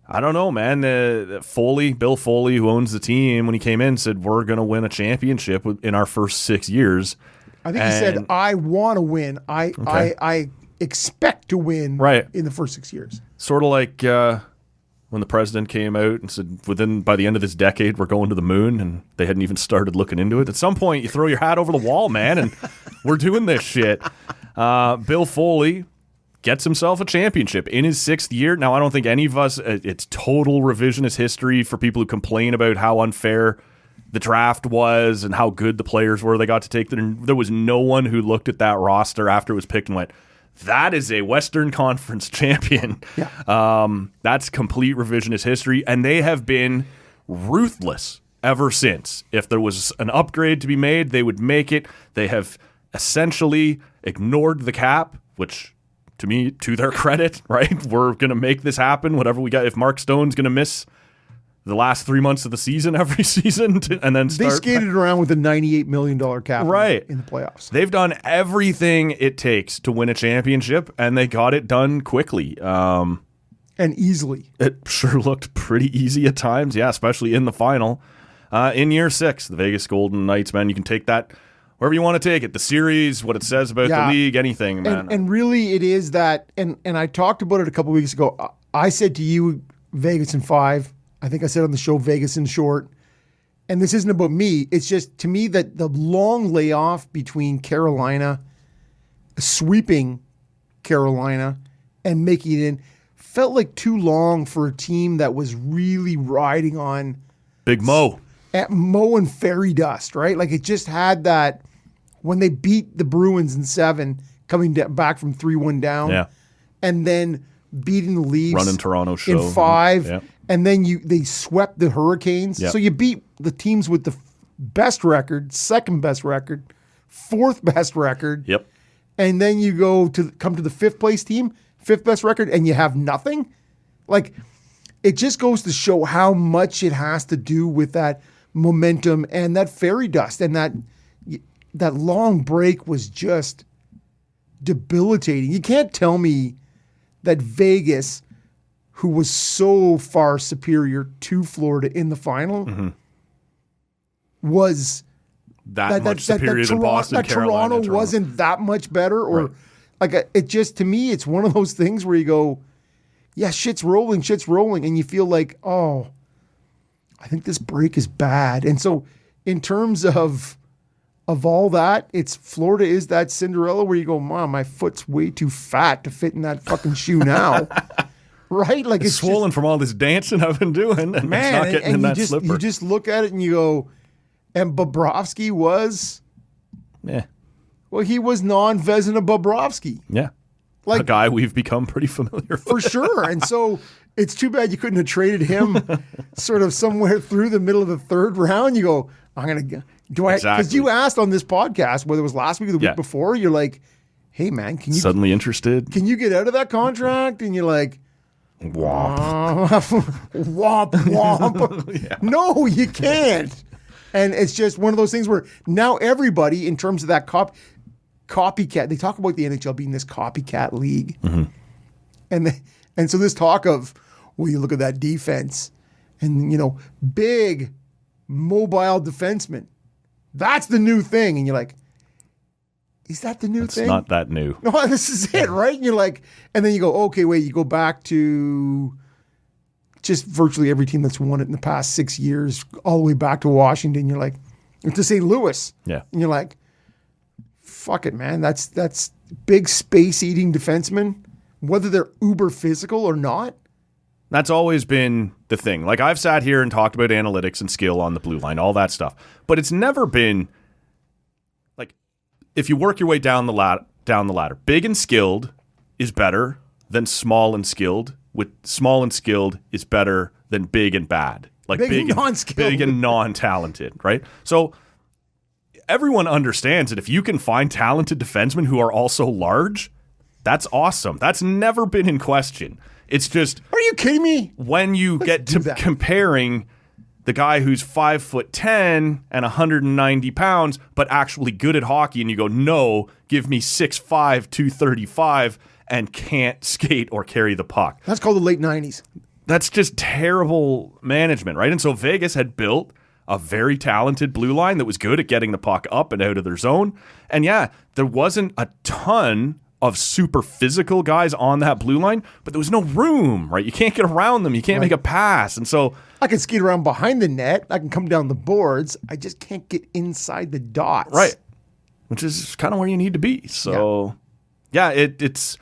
I don't know, man. Bill Foley, who owns the team, when he came in, said, we're going to win a championship in our first 6 years. I think he said, I want to win. I expect to win in the first 6 years. Sort of like when the president came out and said, by the end of this decade, we're going to the moon, and they hadn't even started looking into it. At some point, you throw your hat over the wall, man, and we're doing this shit. Bill Foley gets himself a championship in his 6th year. Now, I don't think any of us, it's total revisionist history for people who complain about how unfair the draft was and how good the players were they got to take. There was no one who looked at that roster after it was picked and went, that is a Western Conference champion. Yeah. That's complete revisionist history, and they have been ruthless ever since. If there was an upgrade to be made, they would make it. They have essentially ignored the cap, which, to me, to their credit, right? We're going to make this happen, whatever we got. If Mark Stone's going to miss the last 3 months of the season every season and then start. They skated around with a $98 million cap in the playoffs. They've done everything it takes to win a championship, and they got it done quickly. And easily. It sure looked pretty easy at times, yeah, especially in the final. In year 6, the Vegas Golden Knights, man, you can take that wherever you want to take it. The series, what it says about the league, anything, man. And really it is that, and I talked about it a couple weeks ago. I said to you, Vegas in 5. I think I said on the show, Vegas in short. And this isn't about me. It's just, to me, that the long layoff between Carolina, sweeping Carolina, and making it in, felt like too long for a team that was really riding on Big Mo. At Mo and fairy dust, right? Like it just had that, when they beat the Bruins in 7, coming back from 3-1 down, and then beating the Leafs running Toronto show in 5, and then they swept the Hurricanes. So you beat the teams with the best record, second best record, fourth best record. Yep. And then you come to the 5th place team, 5th best record, and you have nothing. Like, it just goes to show how much it has to do with that momentum and that fairy dust, and that long break was just debilitating. You can't tell me that Vegas, who was so far superior to Florida in the final, was that much superior than Boston, that Carolina, Toronto wasn't that much better, or like it just, to me, it's one of those things where you go, yeah, shit's rolling, and you feel like, oh, I think this break is bad. And so in terms of of all that, it's Florida is that Cinderella where you go, Mom, my foot's way too fat to fit in that fucking shoe now. Right? Like It's swollen from all this dancing I've been doing, and man, it's not getting in that slipper. You just look at it and you go, and Bobrovsky was, Yeah. well, he was non-Vezina Bobrovsky. Yeah. Like a guy we've become pretty familiar with. for sure. And so it's too bad you couldn't have traded him sort of somewhere through the middle of the third round. You go, I'm going to, because Exactly. you asked on this podcast, whether it was last week or the week before, you're like, hey man, can you Suddenly interested? can you get out of that contract? And you're like, Womp. womp, womp. Yeah. No, you can't. And it's just one of those things where now everybody, in terms of that copycat, they talk about the NHL being this copycat league. Mm-hmm. And so this talk of, well, you look at that defense and, big mobile defenseman. That's the new thing. And you're like, is that the new It's thing? not that new. No, this is it, right? And you're like, and then you go, okay, wait, you go back to just virtually every team that's won it in the past 6 years, all the way back to Washington. You're like, to St. Louis. Yeah. And you're like, fuck it, man. That's big space eating defensemen, whether they're uber physical or not. That's always been the thing. Like, I've sat here and talked about analytics and skill on the blue line, all that stuff. But it's never been like, if you work your way down the ladder, big and skilled is better than small and skilled. With small and skilled is better than big and bad. Like Big and non-skilled. big and non-talented, right? So everyone understands that if you can find talented defensemen who are also large, that's awesome. That's never been in question. It's just, Are you kidding me? when you get do to that. comparing the guy who's 5'10" and 190 pounds, but actually good at hockey, and you go, no, give me 6'5", 235, and can't skate or carry the puck. That's called the late 90s. That's just terrible management, right? And so Vegas had built a very talented blue line that was good at getting the puck up and out of their zone. And yeah, there wasn't a ton of super physical guys on that blue line, but there was no room, right? You can't get around them. You can't make a pass. And so I can skate around behind the net. I can come down the boards. I just can't get inside the dots. right, which is kind of where you need to be. So, yeah, it's.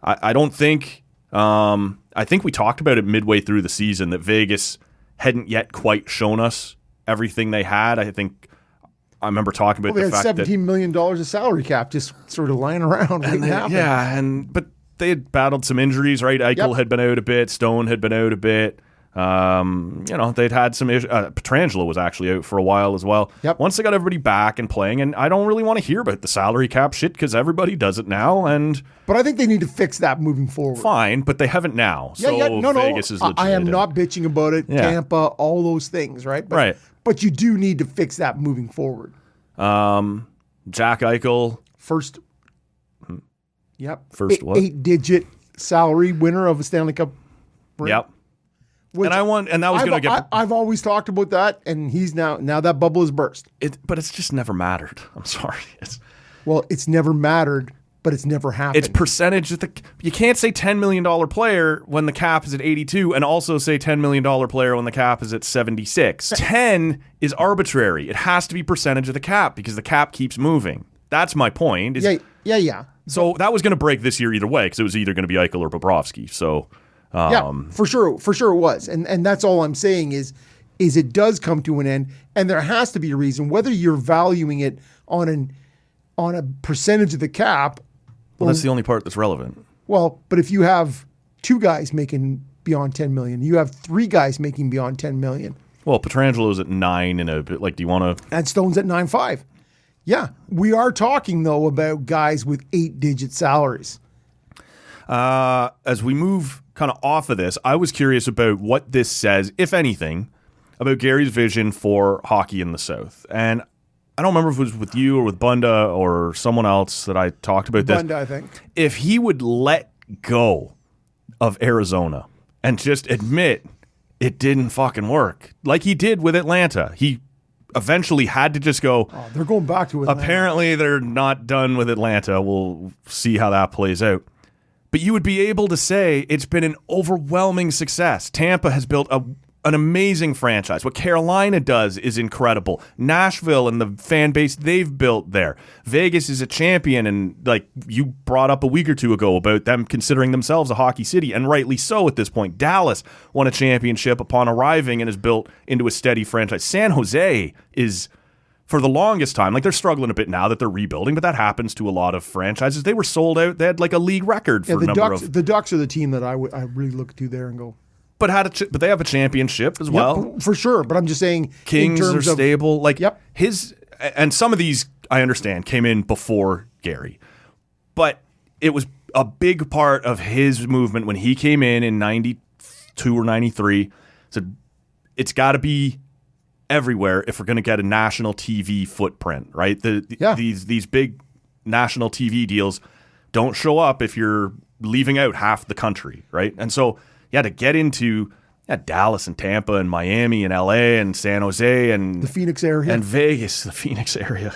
I don't think. I think we talked about it midway through the season that Vegas hadn't yet quite shown us everything they had. I remember talking about Well, they the had fact that $17 million of salary cap just sort of lying around. waiting to happen. yeah, but they had battled some injuries, right? Eichel had been out a bit, Stone had been out a bit. They'd had some issues. Petrangelo was actually out for a while as well. Yep. Once they got everybody back and playing, and I don't really want to hear about the salary cap shit because everybody does it now, and But I think they need to fix that moving forward. fine, but they haven't now. So Vegas is legit. I am not bitching about it. Yeah. Tampa, all those things, right? But, Right. But you do need to fix that moving forward. Jack Eichel. First. Yep. First what? 8-digit salary winner of a Stanley Cup ring. Yep. Which And that was going to get. I've always talked about that, and he's now that bubble has burst. But it's just never mattered. I'm sorry. Well, it's never mattered, but it's never happened. It's percentage. You can't say $10 million player when the cap is at 82 and also say $10 million player when the cap is at 76. 10 is arbitrary. It has to be percentage of the cap because the cap keeps moving. That's my point. Yeah. So that was going to break this year either way because it was either going to be Eichel or Bobrovsky. So for sure it was. And that's all I'm saying is it does come to an end, and there has to be a reason, whether you're valuing it on a percentage of the cap. well, that's the only part that's relevant. Well, but if you have 2 guys making beyond 10 million, you have 3 guys making beyond 10 million. Well, Petrangelo's at 9 and a bit. Like, do you want to? And Stone's at 9.5. Yeah, we are talking though about guys with 8-digit salaries. As we move kind of off of this, I was curious about what this says, if anything, about Gary's vision for hockey in the South. And I don't remember if it was with you or with Bunda or someone else that I talked about this. Bunda, I think. If he would let go of Arizona and just admit it didn't fucking work, like he did with Atlanta. He eventually had to just go, Oh, they're going back to Atlanta. apparently they're not done with Atlanta. We'll see how that plays out. But you would be able to say it's been an overwhelming success. Tampa has built a an amazing franchise. What Carolina does is incredible. Nashville and the fan base they've built there. Vegas is a champion, and like you brought up a week or two ago about them considering themselves a hockey city, and rightly so at this point. Dallas won a championship upon arriving and is built into a steady franchise. San Jose is, for the longest time, like they're struggling a bit now that they're rebuilding, but that happens to a lot of franchises. They were sold out. They had like a league record for a number of... The Ducks are the team that I really look to there and go... But they have a championship as well. For sure. But I'm just saying, Kings in terms are stable. Of, like his, and some of these I understand came in before Gary, but it was a big part of his movement when he came in 92 or 93. Said it's got to be everywhere if we're going to get a national TV footprint, right? These big national TV deals don't show up if you're leaving out half the country, right? And so. Yeah, to get into Dallas and Tampa and Miami and LA and San Jose and the Phoenix area and Vegas, the Phoenix area,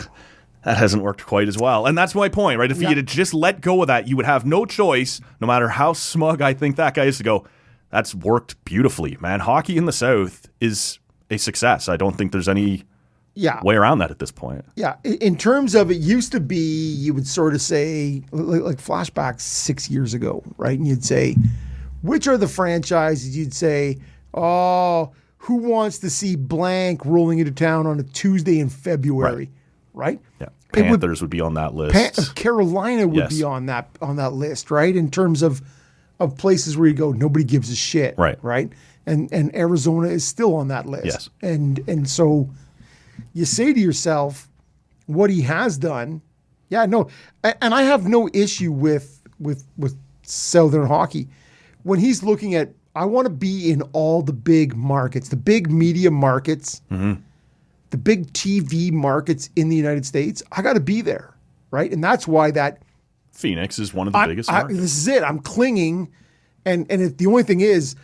that hasn't worked quite as well. And that's my point, right? If you had just let go of that, you would have no choice, no matter how smug I think that guy is, to go, that's worked beautifully, man. Hockey in the South is a success. I don't think there's any way around that at this point. Yeah. In terms of it used to be, you would sort of say, like flashbacks 6 years ago, right? And you'd say, which are the franchises you'd say, oh, who wants to see blank rolling into town on a Tuesday in February, right? Yeah, Panthers would be on that list. Carolina would be on that list, right? In terms of places where you go, nobody gives a shit, right? And Arizona is still on that list. Yes. And so you say to yourself, what he has done, and I have no issue with Southern hockey. When he's looking at, I want to be in all the big markets, the big media markets, the big TV markets in the United States, I got to be there, right? And that's why that... Phoenix is one of the biggest markets. This is it. I'm clinging. And the only thing is,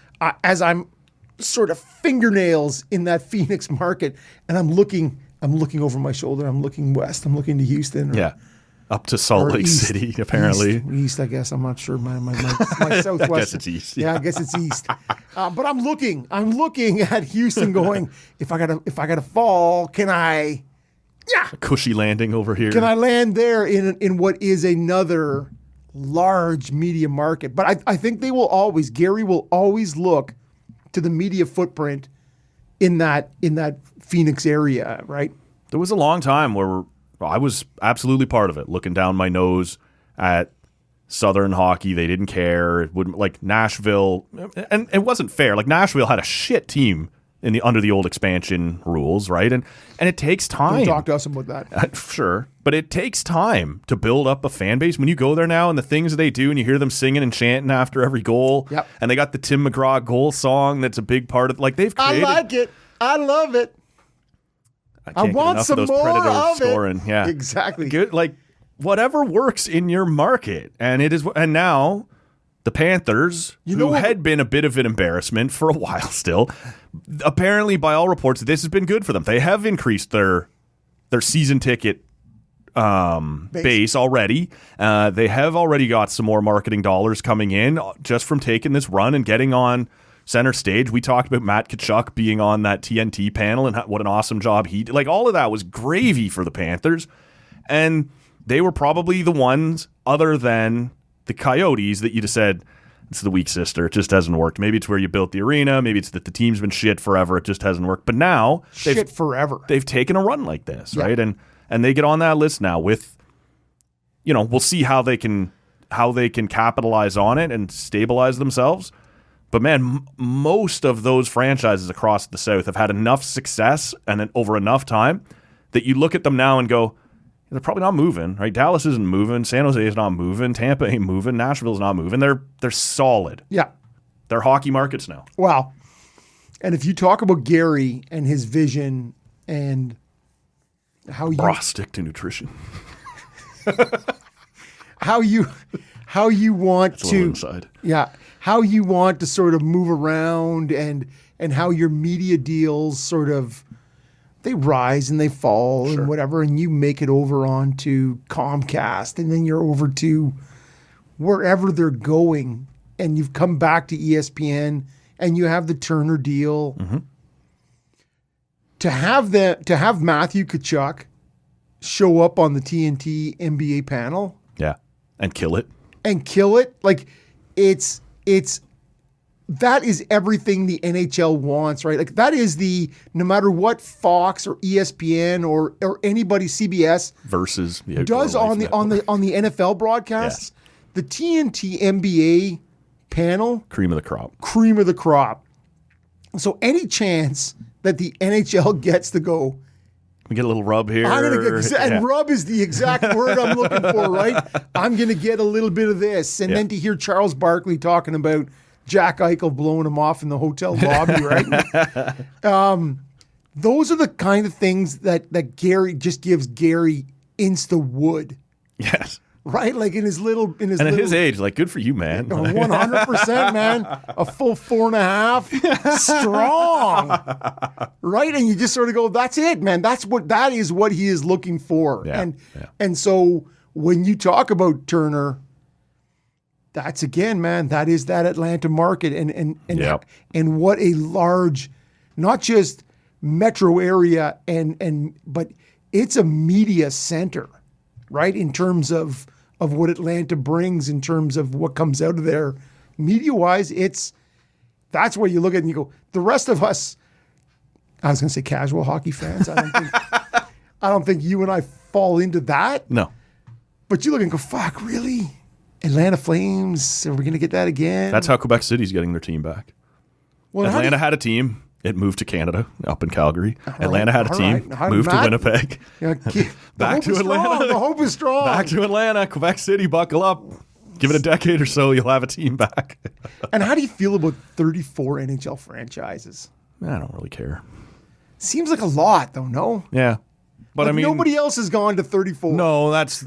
as I'm sort of fingernails in that Phoenix market, and I'm looking over my shoulder, I'm looking west, I'm looking to Houston. Up to Salt Lake City, apparently. East, I guess. I'm not sure. My southwest. I guess it's east. Yeah, I guess it's east. But I'm looking at Houston, going, if I gotta fall, can I? Yeah. A cushy landing over here. Can I land there in what is another large media market? But I think Gary will always look to the media footprint in that Phoenix area, right? There was a long time where I was absolutely part of it, looking down my nose at Southern hockey. They didn't care. It wouldn't, like Nashville, and it wasn't fair. Like Nashville had a shit team under the old expansion rules, right? And it takes time. Don't talk to us about that. Sure, but it takes time to build up a fan base. When you go there now and the things they do, and you hear them singing and chanting after every goal, and they got the Tim McGraw goal song that's a big part of. Like they've created. I like it. I love it. I want some of those more Predators of scoring. It. Yeah, exactly. Good, like whatever works in your market, and it is. And now the Panthers, who had been a bit of an embarrassment for a while, still, apparently by all reports, this has been good for them. They have increased their season ticket base already. They have already got some more marketing dollars coming in just from taking this run and getting on center stage. We talked about Matt Tkachuk being on that TNT panel and what an awesome job he did. Like all of that was gravy for the Panthers, and they were probably the ones, other than the Coyotes, that you just said it's the weak sister. It just hasn't worked. Maybe it's where you built the arena. Maybe it's that the team's been shit forever. It just hasn't worked. But now they've taken a run like this, right? And they get on that list now with, we'll see how they can capitalize on it and stabilize themselves. But man, most of those franchises across the South have had enough success and over enough time that you look at them now and go, they're probably not moving, right? Dallas isn't moving. San Jose is not moving. Tampa ain't moving. Nashville's not moving. They're solid. Yeah. They're hockey markets now. Wow. And if you talk about Gary and his vision and how you... stick to nutrition. how you want That's a little inside. Yeah. How you want to sort of move around and how your media deals sort of, they rise and they fall and whatever, and you make it over onto Comcast, and then you're over to wherever they're going, and you've come back to ESPN, and you have the Turner deal. To have Matthew Tkachuk show up on the TNT NBA panel, and kill it. Like it's that is everything the NHL wants, right? Like that is no matter what Fox or ESPN or anybody, CBS versus does on the NFL broadcasts, the TNT NBA panel, cream of the crop. So any chance that the NHL gets to go, we get a little rub here. And rub is the exact word I'm looking for, right? I'm going to get a little bit of this. And then to hear Charles Barkley talking about Jack Eichel blowing him off in the hotel lobby, right? Those are the kind of things that Gary just gives Gary insta wood. Yes. Right? Like at his age, like good for you, man. 100%, man. A full 4.5. Strong. Right? And you just sort of go, that's it, man. That is what he is looking for. Yeah. And so when you talk about Turner, that's again, man, that is that Atlanta market and what a large, not just metro area but it's a media center. Right, in terms of what Atlanta brings, in terms of what comes out of there, media-wise, that's where you look at it and you go, the rest of us, I was going to say casual hockey fans, I don't think you and I fall into that. No. But you look and go, fuck, really? Atlanta Flames, are we going to get that again? That's how Quebec City's getting their team back. Well, Atlanta had a team. It moved to Canada, up in Calgary. Atlanta had a team, moved to Winnipeg. Back to Atlanta. The hope is strong. Back to Atlanta. Quebec City, buckle up. Give it a decade or so, you'll have a team back. And how do you feel about 34 NHL franchises? I don't really care. Seems like a lot, though, no? Yeah. But I mean, nobody else has gone to 34. No, that's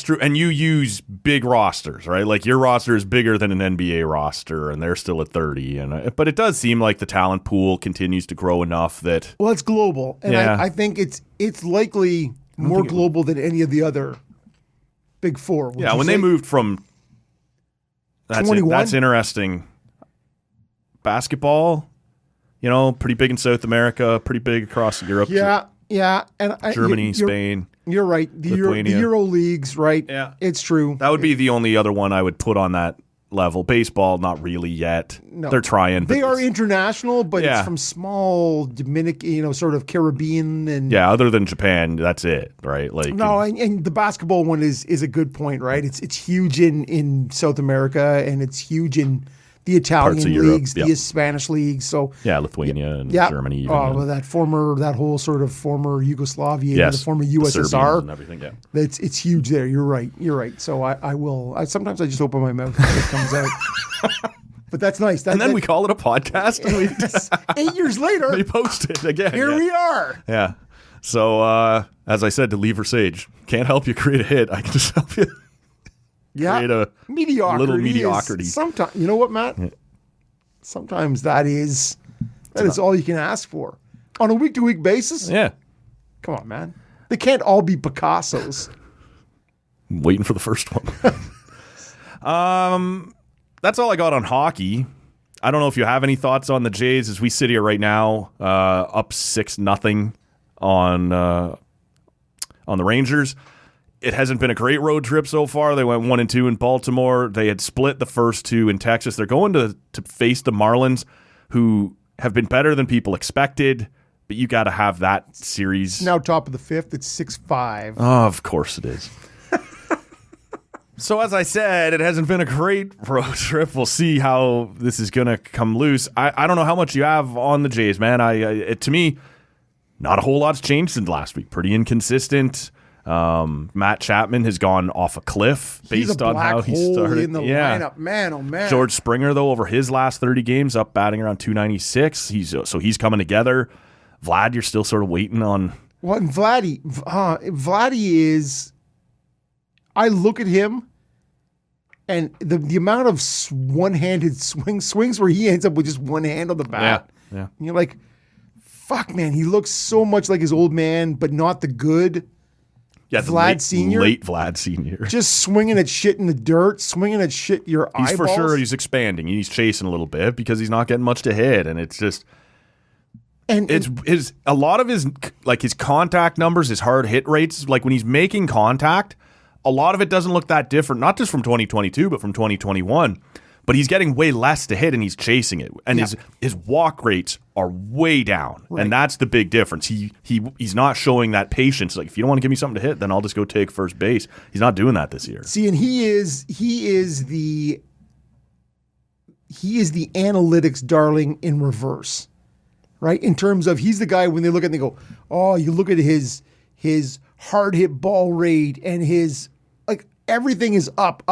true. And you use big rosters, right? Like your roster is bigger than an NBA roster, and they're still at 30. But it does seem like the talent pool continues to grow enough that. Well, it's global, and I think it's likely more global than any of the other big four. Yeah, when they moved from. That's interesting. Basketball, pretty big in South America, pretty big across Europe. Yeah, and Germany, Spain. You're right. The Euro leagues, right? Yeah, it's true. That would be the only other one I would put on that level. Baseball, not really yet. No. They're trying. They are international, but it's from small Dominican, sort of Caribbean and other than Japan, that's it, right? Like and the basketball one is a good point, right? It's huge in South America and it's huge in the Italian leagues, the Spanish leagues. So Lithuania and Germany. Even, that whole sort of former Yugoslavia, the former USSR, and everything. Yeah, it's huge there. You're right. So I sometimes I just open my mouth and it comes out. But that's nice. And then we call it a podcast. And we 8 years later, we post it again. Here we are. Yeah. So as I said to Lever Sage, can't help you create a hit. I can just help you. Create a little mediocrity. Sometimes, you know what, Matt? Yeah. Sometimes that is all you can ask for on a week-to-week basis. Yeah, come on, man. They can't all be Picassos. I'm waiting for the first one. That's all I got on hockey. I don't know if you have any thoughts on the Jays as we sit here right now, up 6-0 on the Rangers. It hasn't been a great road trip so far. They went 1-2 in Baltimore. They had split the first two in Texas. They're going to face the Marlins, who have been better than people expected, but you got to have that series. Now top of the fifth, it's 6-5. Oh, of course it is. So as I said, it hasn't been a great road trip. We'll see how this is going to come loose. I don't know how much you have on the Jays, man. To me, not a whole lot's changed since last week. Pretty inconsistent. Matt Chapman has gone off a cliff based on how he started in the lineup. Man, oh man. George Springer, though, over his last 30 games, up batting around 296. He's coming together. Vlad, you're still sort of waiting on. Well, Vladdy is. I look at him, and the amount of one-handed swings where he ends up with just one hand on the bat. Yeah. And you're like, fuck, man, he looks so much like his old man, but not the good. the Vlad Senior, late Vlad Senior, just swinging at shit in the dirt, swinging at shit your he's eyeballs. for sure he's expanding. He's chasing a little bit because he's not getting much to hit, and it's just. And It's a lot of his contact numbers, his hard hit rates, like when he's making contact, a lot of it doesn't look that different, not just from 2022, but from 2021. But he's getting way less to hit and he's chasing it. And his walk rates are way down. Right. And that's the big difference. He's not showing that patience. Like, if you don't want to give me something to hit, then I'll just go take first base. He's not doing that this year. See, and he is the analytics darling in reverse. Right? In terms of, he's the guy when they look at it, they go, oh, you look at his hard hit ball rate and his, like, everything is up,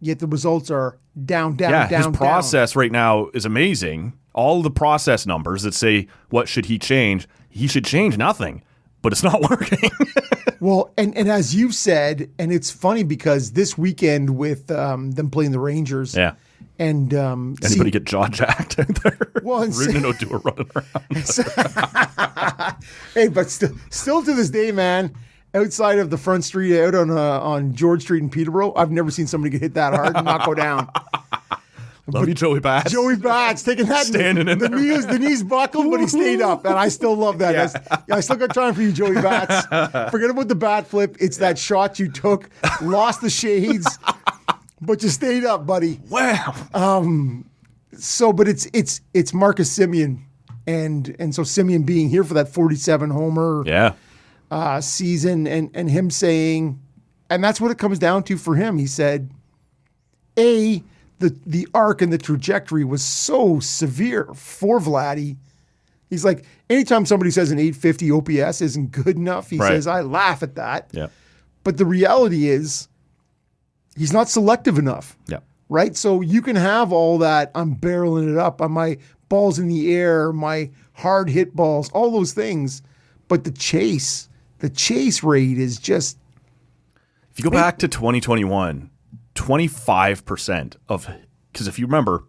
yet the results are down. His process right now is amazing. All the process numbers that say, what should he change? He should change nothing, but it's not working. Well, and as you've said, and it's funny because this weekend with them playing the Rangers. Yeah. And anybody get jaw jacked out there? Well, and Rootin and Odor running around. Hey, but still to this day, man, outside of the front street, out on George Street in Peterborough, I've never seen somebody get hit that hard and not go down. Love you, Joey Bats. Joey Bats taking that standing in the there. The knees buckled, but he stayed up, and I still love that. I still got time for you, Joey Bats. Forget about the bat flip. It's that shot you took, lost the shades. But you stayed up, buddy. Wow. But it's Marcus Semien, and so Semien being here for that 47 homer season, and him saying, and that's what it comes down to for him. He said, the arc and the trajectory was so severe for Vladdy. He's like, anytime somebody says an 850 OPS isn't good enough, he says, I laugh at that. Yeah. But the reality is, he's not selective enough. Yeah. Right? So you can have all that, I'm barreling it up on my balls in the air, my hard hit balls, all those things. But the chase rate is just. If you go back to 2021, 25% of, because if you remember,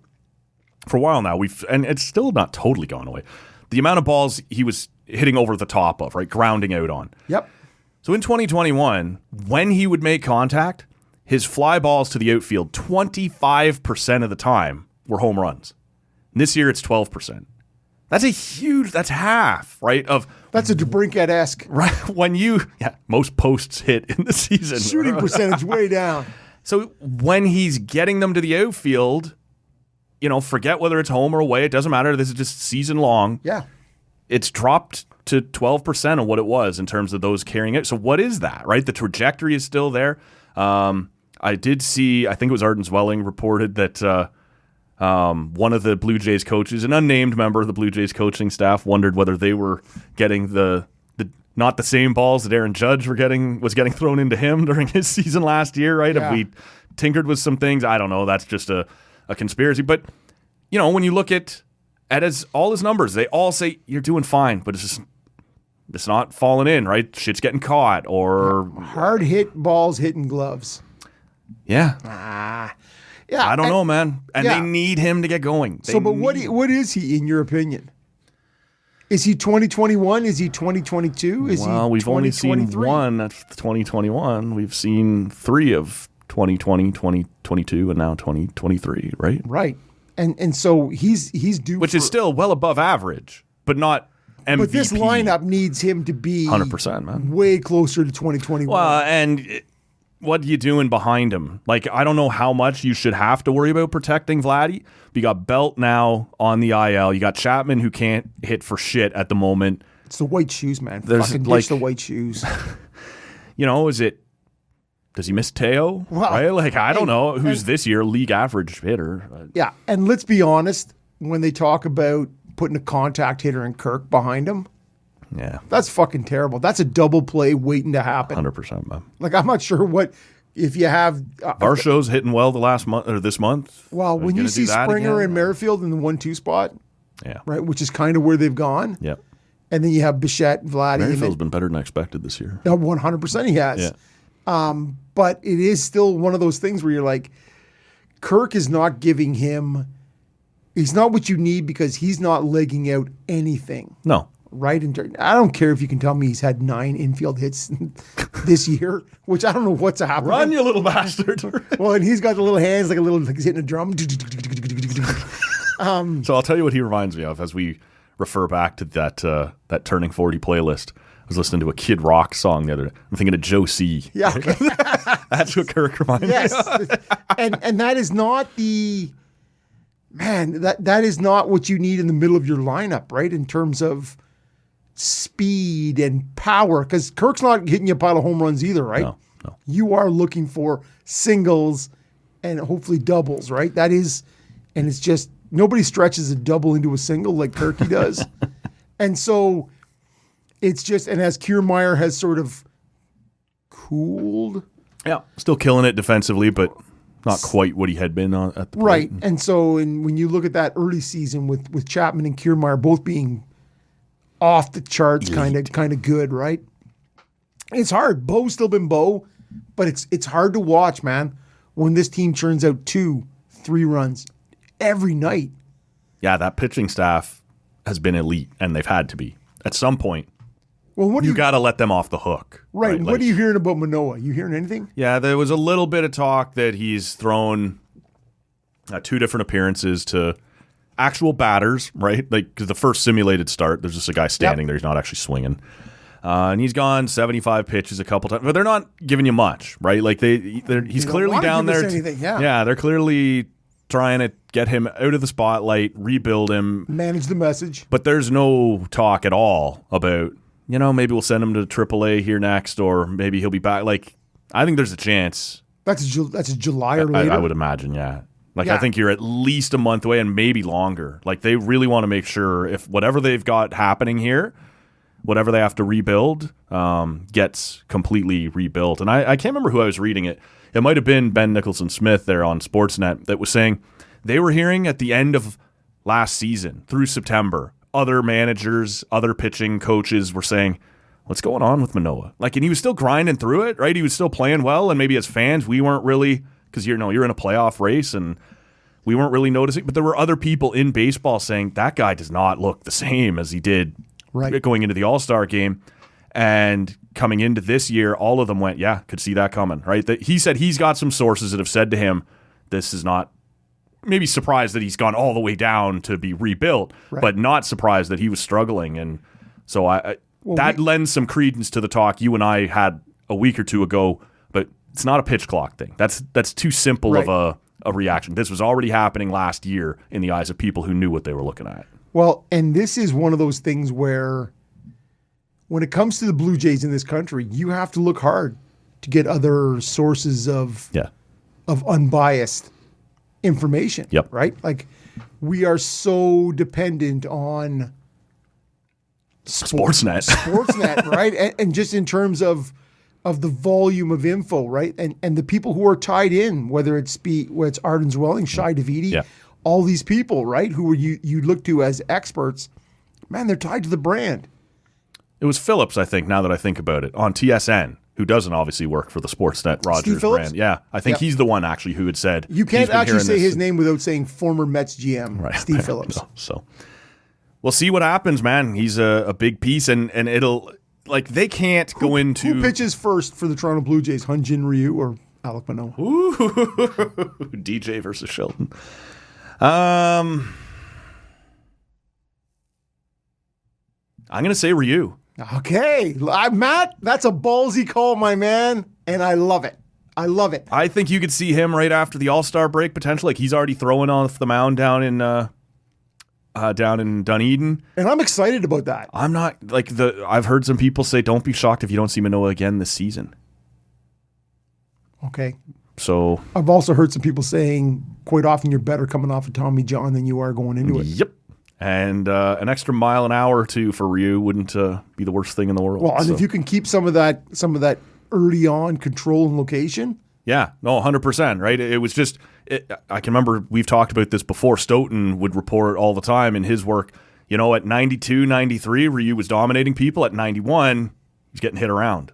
for a while now, and it's still not totally gone away, the amount of balls he was hitting over the top of, right? Grounding out on. Yep. So in 2021, when he would make contact, his fly balls to the outfield, 25% of the time were home runs. And this year, it's 12%. That's half, right? That's a DeBrincat-esque. Right. Most posts hit in the season. Shooting percentage way down. So when he's getting them to the outfield, forget whether it's home or away. It doesn't matter. This is just season long. Yeah. It's dropped to 12% of what it was in terms of those carrying it. So what is that, right? The trajectory is still there. I did see, I think it was Arden Zwelling reported that one of the Blue Jays coaches, an unnamed member of the Blue Jays coaching staff, wondered whether they were getting the not the same balls that Aaron Judge was getting thrown into him during his season last year, right? Yeah. If we tinkered with some things, I don't know. That's just a conspiracy. But, when you look at all his numbers, they all say you're doing fine, but it's not falling in, right? Shit's getting caught or hard hit balls hitting gloves. Yeah. Yeah. I don't know, man. And they need him to get going. What is he in your opinion? Is he 2021? Is he 2022? We've only seen one at 2021. We've seen three of 2020, 2022, and now 2023, right? Right. And so he's due, which is still well above average, but not MVP. But this lineup needs him to be 100%, man. Way closer to 2021. Well, and what are you doing behind him? Like, I don't know how much you should have to worry about protecting Vladdy. You got Belt now on the IL. You got Chapman who can't hit for shit at the moment. It's the white shoes, man. Fucking ditch the white shoes. Does he miss Teo? Well, right? Like, I don't know who's this year league average hitter. Yeah, and let's be honest, when they talk about putting a contact hitter in Kirk behind him, yeah, that's fucking terrible. That's a double play waiting to happen. 100%, man. Like, I'm not sure what if you have Varsho's hitting well the last month or this month. Well, when you see Springer and Merrifield in the 1-2 spot, yeah, right, which is kind of where they've gone. Yep. And then you have Bichette and Vladdy. Merrifield's been better than I expected this year. 100% he has. Yeah. But it is still one of those things where you're like, Kirk is not giving him. He's not what you need because he's not legging out anything. No. right? I don't care if you can tell me he's had 9 infield hits this year, which I don't know what's happening. Run, you little bastard. Well, and he's got the little hands like he's hitting a drum. So I'll tell you what he reminds me of as we refer back to that Turning 40 playlist. I was listening to a Kid Rock song the other day. I'm thinking of Joe C. Yeah. Okay. That's what Kirk reminds me of. and that is not the... Man, that is not what you need in the middle of your lineup, right? In terms of speed and power. Because Kirk's not hitting you a pile of home runs either, right? No. You are looking for singles and hopefully doubles, right? That is... And it's just... Nobody stretches a double into a single like Kirky does. And so... It's just, and as Kiermaier has sort of cooled. Yeah, still killing it defensively, but not quite what he had been on at the plate. Right. And so when you look at that early season with Chapman and Kiermaier both being off the charts, kind of good, right? It's hard. Bo's still been Bo, but it's hard to watch, man, when this team churns out 2-3 runs every night. Yeah, that pitching staff has been elite, and they've had to be. At some point, well, you got to let them off the hook. Right. What are you hearing about Manoah? You hearing anything? Yeah, there was a little bit of talk that he's thrown 2 different appearances to actual batters, right? Like, because the first simulated start, there's just a guy standing there. He's not actually swinging. And he's gone 75 pitches a couple times. But they're not giving you much, right? Like, he's clearly down there. Yeah, they're clearly trying to get him out of the spotlight, rebuild him. Manage the message. But there's no talk at all about... maybe we'll send him to AAA here next, or maybe he'll be back. Like, I think there's a chance. That's a July or later. I would imagine, yeah. I think you're at least a month away and maybe longer. Like, they really want to make sure if whatever they've got happening here, whatever they have to rebuild, gets completely rebuilt. And I can't remember who I was reading it. It might have been Ben Nicholson-Smith there on Sportsnet that was saying they were hearing at the end of last season through September, other managers, other pitching coaches were saying, what's going on with Manoah? Like, and he was still grinding through it, right? He was still playing well, and maybe as fans, we weren't really, because you're in a playoff race, and we weren't really noticing. But there were other people in baseball saying, that guy does not look the same as he did going into the All-Star game. And coming into this year, all of them went, yeah, could see that coming, right? He said he's got some sources that have said to him, this is not... Maybe surprised that he's gone all the way down to be rebuilt, but not surprised that he was struggling. And so that lends some credence to the talk you and I had a week or two ago, but it's not a pitch clock thing. That's too simple of a reaction. This was already happening last year in the eyes of people who knew what they were looking at. Well, and this is one of those things where when it comes to the Blue Jays in this country, you have to look hard to get other sources of unbiased information. Yep. Right? Like, we are so dependent on Sportsnet, right? And just in terms of the volume of info, right? And the people who are tied in, whether it's Arden Zwelling, Shai Davidi, all these people, right? Who you look to as experts, man, they're tied to the brand. It was Phillips, I think, now that I think about it, on TSN, who doesn't obviously work for the Sportsnet Rogers brand. Yeah, I think he's the one actually who had said... You can't actually say his name without saying former Mets GM, Steve Phillips. So we'll see what happens, man. He's a big piece, and it'll... Like, they can't go into... Who pitches first for the Toronto Blue Jays, Hyun-Jin Ryu or Alek Manoah? Ooh, DJ versus Shelton. I'm going to say Ryu. Okay, Matt, that's a ballsy call, my man, and I love it. I think you could see him right after the All-Star break, potentially. Like, he's already throwing off the mound down in Dunedin. And I'm excited about that. I'm not, I've heard some people say, don't be shocked if you don't see Manoah again this season. Okay. So. I've also heard some people saying, quite often you're better coming off of Tommy John than you are going into it. Yep. And an extra mile an hour or two for Ryu wouldn't be the worst thing in the world. Well, and if you can keep some of that early on control and location. Yeah, no, 100%, right? It was just, I can remember we've talked about this before. Stoughton would report all the time in his work, at 92, 93, Ryu was dominating people. At 91, he's getting hit around.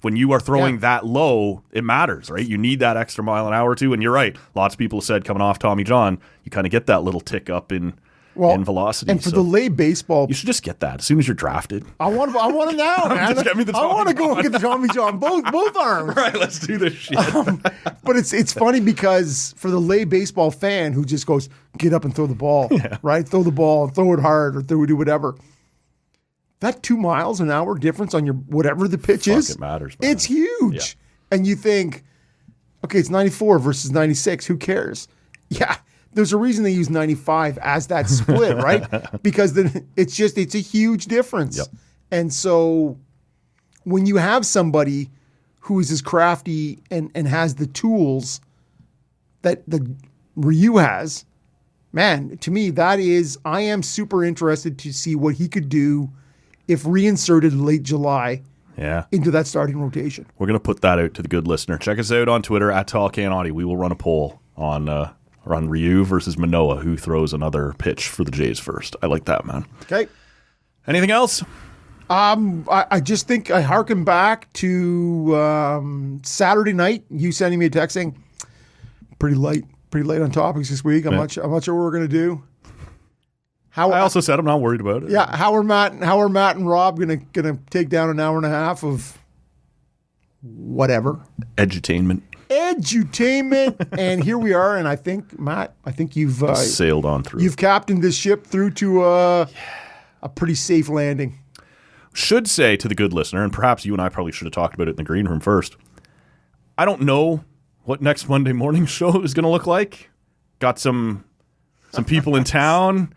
When you are throwing that low, it matters, right? You need that extra mile an hour or two. And you're right. Lots of people have said coming off Tommy John, you kind of get that little tick up in in velocity. And for the lay baseball, you should just get that as soon as you're drafted. I want it now, man. Just get me the I want to go Tommy get the Tommy John, both arms. Right, let's do this shit. But it's funny because for the lay baseball fan who just goes, get up and throw the ball, right? Throw the ball, throw it hard, or do whatever. That 2 miles an hour difference on your whatever the pitch is, it matters, man. It's huge. And you think, okay, it's 94 versus 96. Who cares? Yeah. There's a reason they use 95 as that split, right? Because then it's a huge difference. Yep. And so when you have somebody who is as crafty and has the tools that the Ryu has, man, to me, I am super interested to see what he could do if reinserted late July into that starting rotation. We're going to put that out to the good listener. Check us out on Twitter at TallCanAudio. We will run a poll on Ryu versus Manoah, who throws another pitch for the Jays first. I like that, man. Okay. Anything else? I just think I harken back to Saturday night. You sending me a text saying pretty light on topics this week. I'm not sure what we're gonna do. I also said I'm not worried about it. Yeah, how are Matt and Rob gonna take down an hour and a half of whatever edutainment, and here we are. And I think Matt, you've sailed on through. You've captained this ship through to a pretty safe landing. Should say to the good listener, and perhaps you and I probably should have talked about it in the green room first. I don't know what next Monday morning show is going to look like. Got some people in town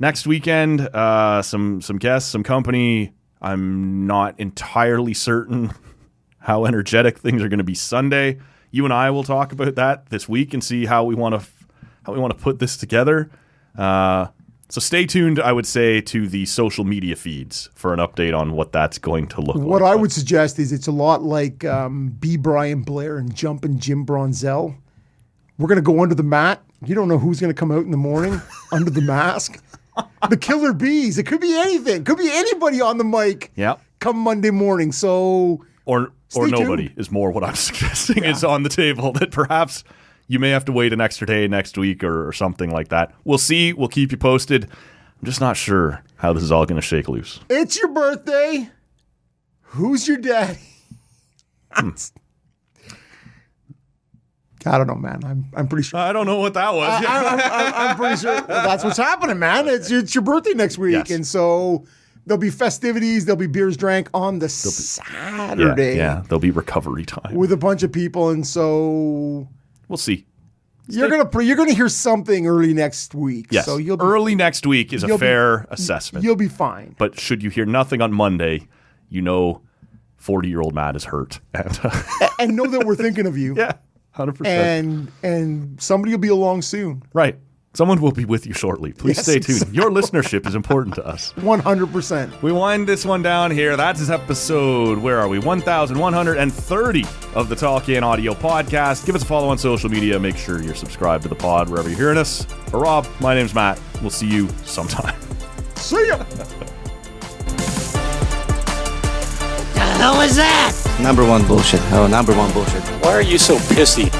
next weekend. Some guests, some company. I'm not entirely certain how energetic things are going to be Sunday. You and I will talk about that this week and see how we want to put this together. So stay tuned, I would say, to the social media feeds for an update on what that's going to look like. What I would suggest is it's a lot like B. Brian Blair and Jumpin' Jim Bronzell. We're going to go under the mat. You don't know who's going to come out in the morning under the mask. The Killer Bees. It could be anything. Could be anybody on the mic. Yep. Come Monday morning. So or nobody tuned. is more what I'm suggesting is on the table, that perhaps you may have to wait an extra day next week or something like that. We'll see. We'll keep you posted. I'm just not sure how this is all going to shake loose. It's your birthday. Who's your daddy? I don't know, man. I'm pretty sure. I don't know what that was. I'm pretty sure that's what's happening, man. It's your birthday next week. Yes. And so there'll be festivities. There'll be beers drank on the Saturday. Yeah, there'll be recovery time with a bunch of people. And so we'll see. You're gonna hear something early next week. Yes, so early next week is a fair assessment. You'll be fine. But should you hear nothing on Monday, 40-year-old Matt is hurt. And know that we're thinking of you. Yeah, 100%. And somebody will be along soon. Right. Someone will be with you shortly. Please stay tuned. Your listenership is important to us. 100%. We wind this one down here. That's episode, where are we? 1,130 of the Tall Can Audio podcast. Give us a follow on social media. Make sure you're subscribed to the pod wherever you're hearing us. For Rob, my name's Matt. We'll see you sometime. See ya. The hell is that? Number one bullshit. Oh, number one bullshit. Why are you so pissy?